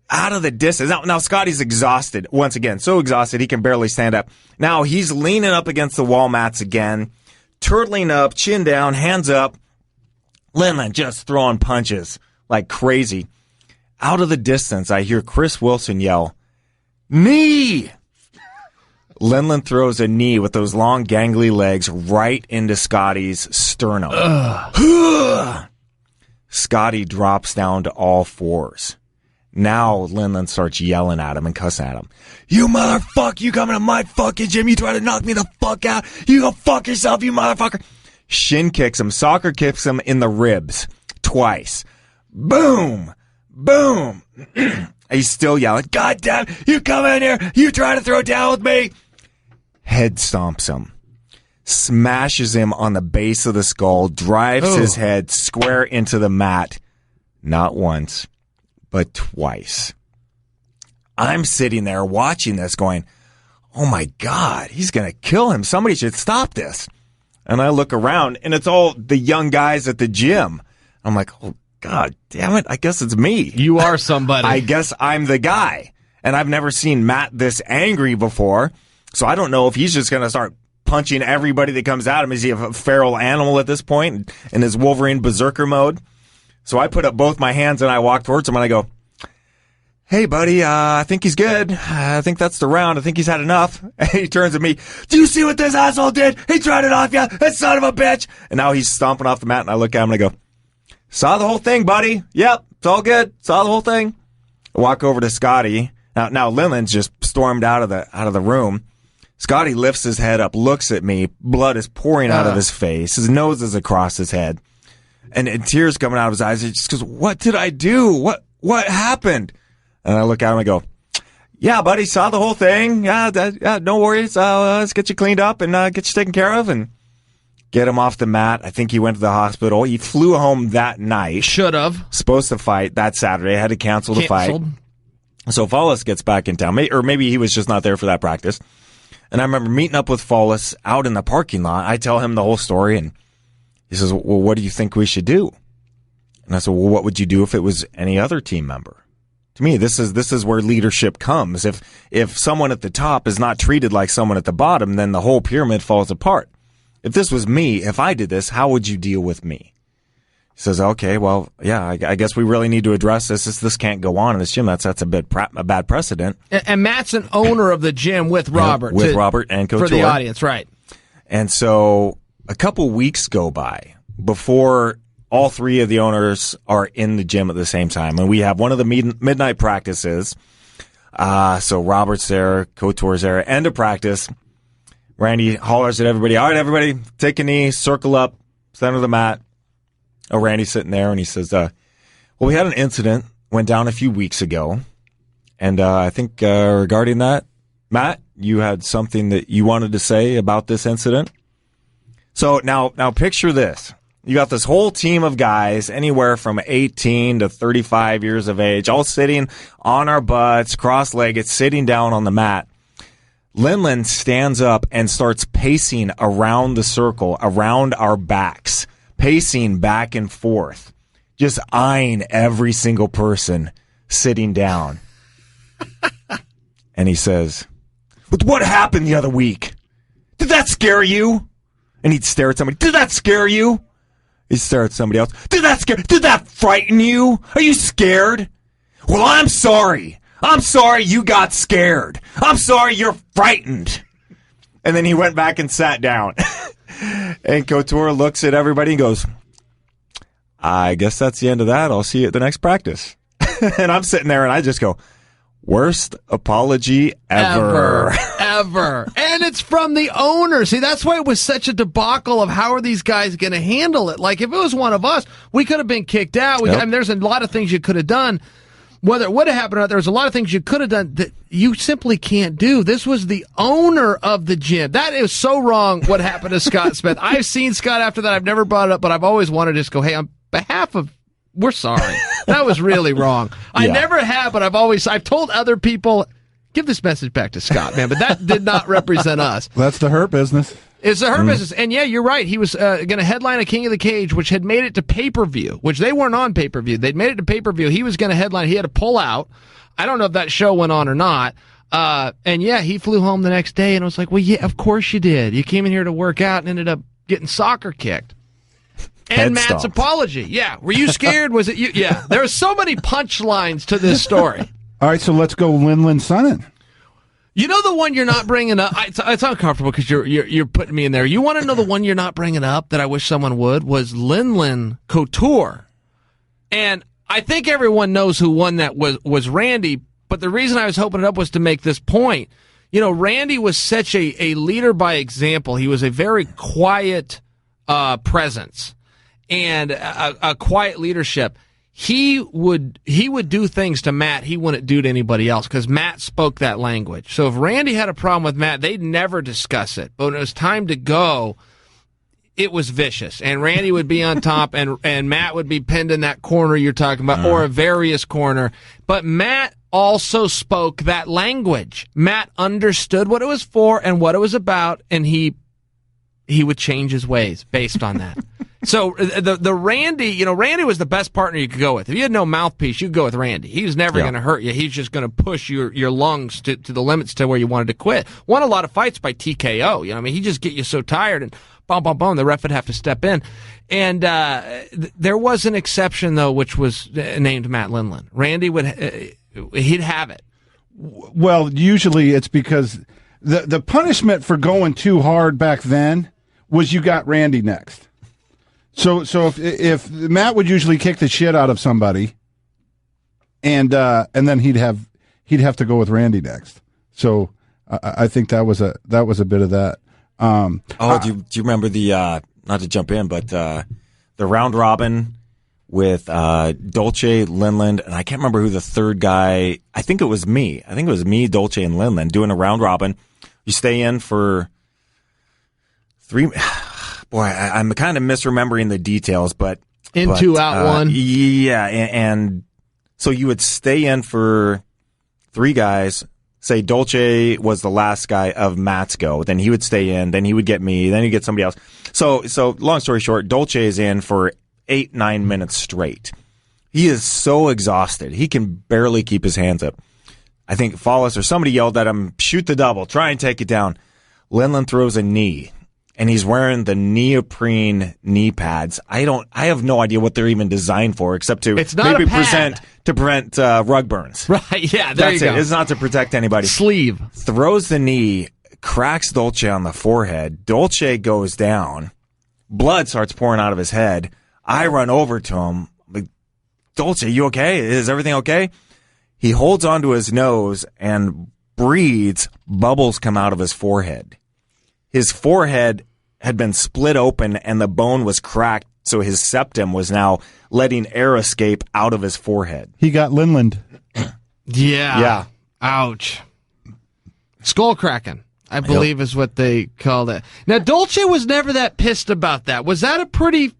out of the distance. Now Scotty's exhausted once again, so exhausted he can barely stand up. Now he's leaning up against the wall mats again, turtling up, chin down, hands up. Lindland just throwing punches like crazy. Out of the distance, I hear Chris Wilson yell, "Knee!" Lindland throws a knee with those long, gangly legs right into Scotty's sternum. Scotty drops down to all fours. Now Lindland starts yelling at him and cussing at him. "You motherfucker, you coming to my fucking gym, you try to knock me the fuck out, you go fuck yourself, you motherfucker." Shin kicks him, soccer kicks him in the ribs twice. Boom! Boom! He's still yelling, "God damn, you come in here, you try to throw down with me." Head stomps him. smashes him on the base of the skull, drives his head square into the mat, not once, but twice. I'm sitting there watching this going, oh my God, he's going to kill him. Somebody should stop this. And I look around, and it's all the young guys at the gym. I'm like, oh, God damn it, I guess it's me. You are somebody. I guess I'm the guy. And I've never seen Matt this angry before, so I don't know if he's just going to start punching everybody that comes at him. Is he a feral animal at this point in his Wolverine berserker mode? So I put up both my hands, and I walk towards him, and I go, hey, buddy, I think he's good. I think that's the round. I think he's had enough. And he turns to me, do you see what this asshole did? He tried it off you, that son of a bitch. And now he's stomping off the mat, and I look at him, and I go, saw the whole thing, buddy. Yep, it's all good. Saw the whole thing. I walk over to Scotty. Now Lindland's just stormed out of the room. Scotty lifts his head up, looks at me. Blood is pouring out of his face. His nose is across his head. And tears coming out of his eyes. He just goes, what did I do? What happened? And I look at him and I go, yeah, buddy, saw the whole thing. Yeah, no worries. Let's get you cleaned up and get you taken care of and get him off the mat. I think he went to the hospital. He flew home that night. Should have. Supposed to fight that Saturday. Had to cancel the fight. So Follis gets back in town. Or maybe he was just not there for that practice. And I remember meeting up with Follis out in the parking lot. I tell him the whole story, and he says, well, what do you think we should do? And I said, well, what would you do if it was any other team member? To me, this is where leadership comes. If someone at the top is not treated like someone at the bottom, then the whole pyramid falls apart. If this was me, if I did this, how would you deal with me? He says, okay, well, yeah, I guess we really need to address this. This can't go on in this gym. That's a bad precedent. And Matt's an owner of the gym with Robert. With Robert and Couture. For the audience, right. And so a couple weeks go by before all three of the owners are in the gym at the same time. And we have one of the midnight practices. So Robert's there, Couture's there, end of practice. Randy hollers at everybody, all right, everybody, take a knee, circle up, center of the mat. Oh, Randy's sitting there, and he says, well, we had an incident, went down a few weeks ago, and I think regarding that, Matt, you had something that you wanted to say about this incident. So now picture this. You got this whole team of guys, anywhere from 18 to 35 years of age, all sitting on our butts, cross-legged, sitting down on the mat. Lindland stands up and starts pacing around the circle, around our backs, pacing back and forth, just eyeing every single person sitting down. And he says, "With what happened the other week? Did that scare you?" And he'd stare at somebody. "Did that scare you?" He'd stare at somebody else. Did that frighten you? Are you scared?" "Well, I'm sorry. I'm sorry you got scared. I'm sorry you're frightened." And then he went back and sat down. And Couture looks at everybody and goes, "I guess that's the end of that. I'll see you at the next practice." And I'm sitting there and I just go, worst apology ever. Ever. And it's from the owner. See, that's why it was such a debacle of how are these guys going to handle it. Like, if it was one of us, we could have been kicked out. I mean, there's a lot of things you could have done. Whether it would have happened or not, there's a lot of things you could have done that you simply can't do. This was the owner of the gym. That is so wrong what happened to Scott Smith. I've seen Scott after that. I've never brought it up, but I've always wanted to just go, hey, on behalf of, we're sorry. That was really wrong. I never have, but I've told other people, give this message back to Scott, man, but that did not represent us. That's the Hurt Business. It's the Hurt Business. And yeah, you're right. He was going to headline a King of the Cage, which had made it to pay-per-view, which they weren't on pay-per-view. They'd made it to pay-per-view. He was going to headline. He had to pull out. I don't know if that show went on or not. And yeah, he flew home the next day, and I was like, well, yeah, of course you did. You came in here to work out and ended up getting soccer kicked. And Matt's apology. Yeah. Were you scared? Was it you? Yeah. There are so many punchlines to this story. All right, so let's go Lindland Sonnen. You know the one you're not bringing up? It's uncomfortable because you're putting me in there. You want to know the one you're not bringing up that I wish someone would? Was Lindland Couture. And I think everyone knows who won that was Randy, but the reason I was hoping it up was to make this point. You know, Randy was such a leader by example. He was a very quiet presence and a quiet leadership. he would do things to Matt he wouldn't do to anybody else because Matt spoke that language. So if Randy had a problem with Matt, they'd never discuss it. But when it was time to go, it was vicious. And Randy would be on top, and Matt would be pinned in that corner you're talking about, or a various corner. But Matt also spoke that language. Matt understood what it was for and what it was about, and he would change his ways based on that. So the Randy, Randy was the best partner you could go with. If you had no mouthpiece, you could go with Randy. He was never going to hurt you. He's just going to push your lungs to the limits to where you wanted to quit. Won a lot of fights by TKO. He'd just get you so tired and boom, boom, boom. The ref would have to step in. And there was an exception, though, which was named Matt Lindland. Randy he'd have it. Well, usually it's because the punishment for going too hard back then was you got Randy next. So if Matt would usually kick the shit out of somebody, and then he'd have to go with Randy next. So I think that was a bit of that. Do you remember the not to jump in, but the round robin with Dolce, Lindland, and I can't remember who the third guy. I think it was me, Dolce, and Lindland doing a round robin. You stay in for 3. Boy, I'm kind of misremembering the details, but out one. Yeah, and so you would stay in for 3 guys. Say Dolce was the last guy of Matt's go, then he would stay in, then he would get me, then he'd get somebody else. So long story short, Dolce is in for 8-9 minutes straight. He is so exhausted. He can barely keep his hands up. I think Follis or somebody yelled at him, shoot the double, try and take it down. Lindland throws a knee, and he's wearing the neoprene knee pads. I have no idea what they're even designed for, except to maybe prevent rug burns. Right, yeah, that's it. It's not to protect anybody. Sleeve. Throws the knee, cracks Dolce on the forehead. Dolce goes down. Blood starts pouring out of his head. I run over to him. Like, Dolce, you okay? Is everything okay? He holds onto his nose and breathes. Bubbles come out of his forehead. His forehead had been split open and the bone was cracked, so his septum was now letting air escape out of his forehead. He got Lindland. Yeah. Ouch. Skull cracking, I believe is what they called it. Now, Dolce was never that pissed about that. Was that a pretty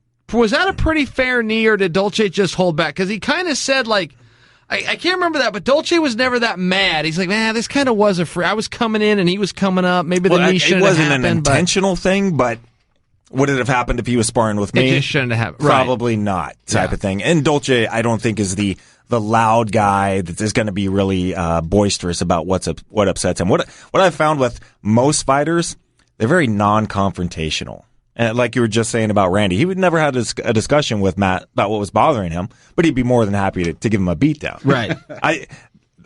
fair knee, or did Dolce just hold back? Because he kind of said, like, I can't remember that, but Dolce was never that mad. He's like, man, this kind of was a free. I was coming in and he was coming up. Maybe the knee shouldn't have happened. It wasn't an intentional thing, but would it have happened if he was sparring with me? It just shouldn't have happened. Probably not, type of thing. And Dolce, I don't think, is the loud guy that is going to be really boisterous about what upsets him. What I've found with most fighters, they're very non-confrontational. And like you were just saying about Randy, he would never have a discussion with Matt about what was bothering him, but he'd be more than happy to give him a beatdown. Right.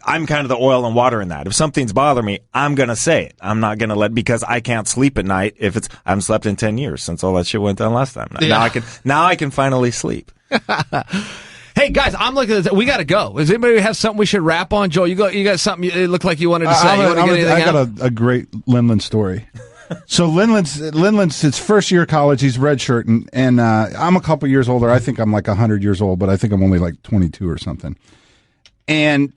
I'm kind of the oil and water in that. If something's bothering me, I'm going to say it. I'm not going to because I can't sleep at night I haven't slept in 10 years since all that shit went down last time. Yeah. Now I can finally sleep. Hey guys, I'm looking at this. We got to go. Does anybody have something we should wrap on? Joel, you got something it looked like you wanted to say. I got a great Lindland story. So Lindland's his first year of college. He's redshirt, and I'm a couple years older. I think I'm like 100 years old, but I think I'm only like 22 or something. And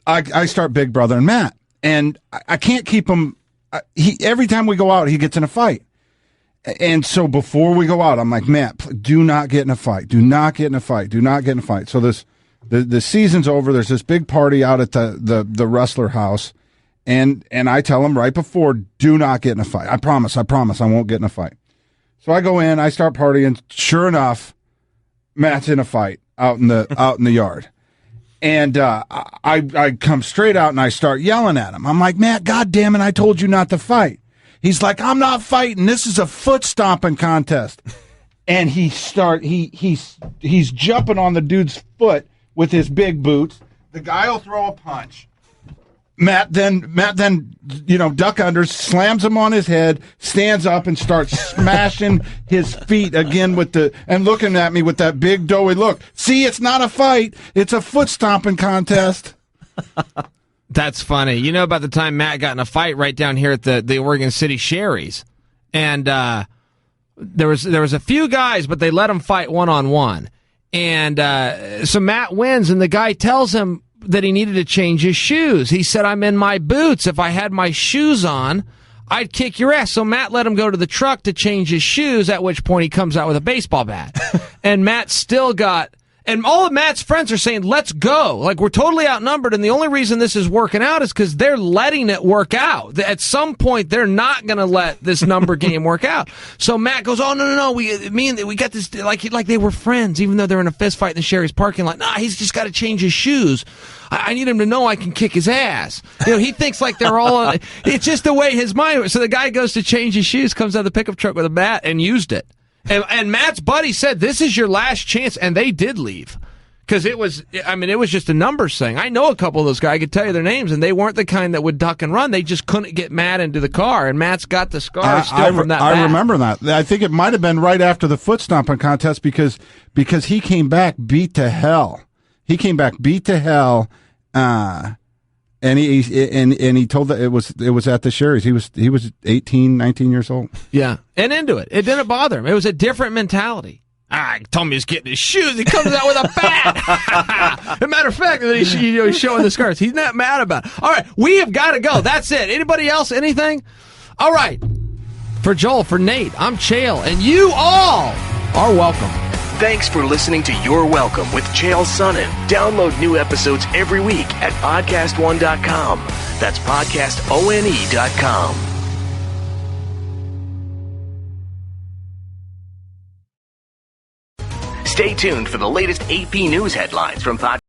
I start Big Brother and Matt, and I can't keep him. Every time we go out, he gets in a fight. And so before we go out, I'm like, Matt, do not get in a fight. Do not get in a fight. Do not get in a fight. So the season's over. There's this big party out at the wrestler house. And I tell him right before, do not get in a fight. I promise, I won't get in a fight. So I go in, I start partying. Sure enough, Matt's in a fight out in the yard. And I come straight out and I start yelling at him. I'm like, Matt, God damn it, I told you not to fight. He's like, I'm not fighting. This is a foot stomping contest. And he's jumping on the dude's foot with his big boots. The guy will throw a punch. Matt then, duck under, slams him on his head, stands up and starts smashing his feet again and looking at me with that big doughy look. See, it's not a fight. It's a foot stomping contest. That's funny. About the time Matt got in a fight right down here at the Oregon City Sherry's, and there was a few guys, but they let him fight one-on-one. And so Matt wins, and the guy tells him that he needed to change his shoes. He said, I'm in my boots. If I had my shoes on, I'd kick your ass. So Matt let him go to the truck to change his shoes, at which point he comes out with a baseball bat. And Matt still got... And all of Matt's friends are saying, let's go. Like, we're totally outnumbered, and the only reason this is working out is because they're letting it work out. At some point, they're not going to let this number game work out. So Matt goes, oh, no, we got this, like they were friends, even though they're in a fist fight in the Sherry's parking lot. Nah, he's just got to change his shoes. I need him to know I can kick his ass. He thinks like they're all, it's just the way his mind works. So the guy goes to change his shoes, comes out of the pickup truck with a bat, and used it. And Matt's buddy said, this is your last chance, and they did leave. Because it was just a numbers thing. I know a couple of those guys, I could tell you their names, and they weren't the kind that would duck and run. They just couldn't get Matt into the car, and Matt's got the scars still from that bat. I remember that. I think it might have been right after the foot stomping contest because he came back beat to hell. He came back beat to hell, and he told that it was at the Sherry's. He was 18, 19 years old. Yeah, and into it. It didn't bother him. It was a different mentality. He told me he's getting his shoes. He comes out with a bat. As a matter of fact, he's showing the scars. He's not mad about it. All right, we have got to go. That's it. Anybody else? Anything? All right. For Joel, for Nate, I'm Chael, and you all are welcome. Thanks for listening to You're Welcome with Chael Sonnen. Download new episodes every week at podcastone.com. That's podcastone.com. Stay tuned for the latest AP News headlines from Podcast.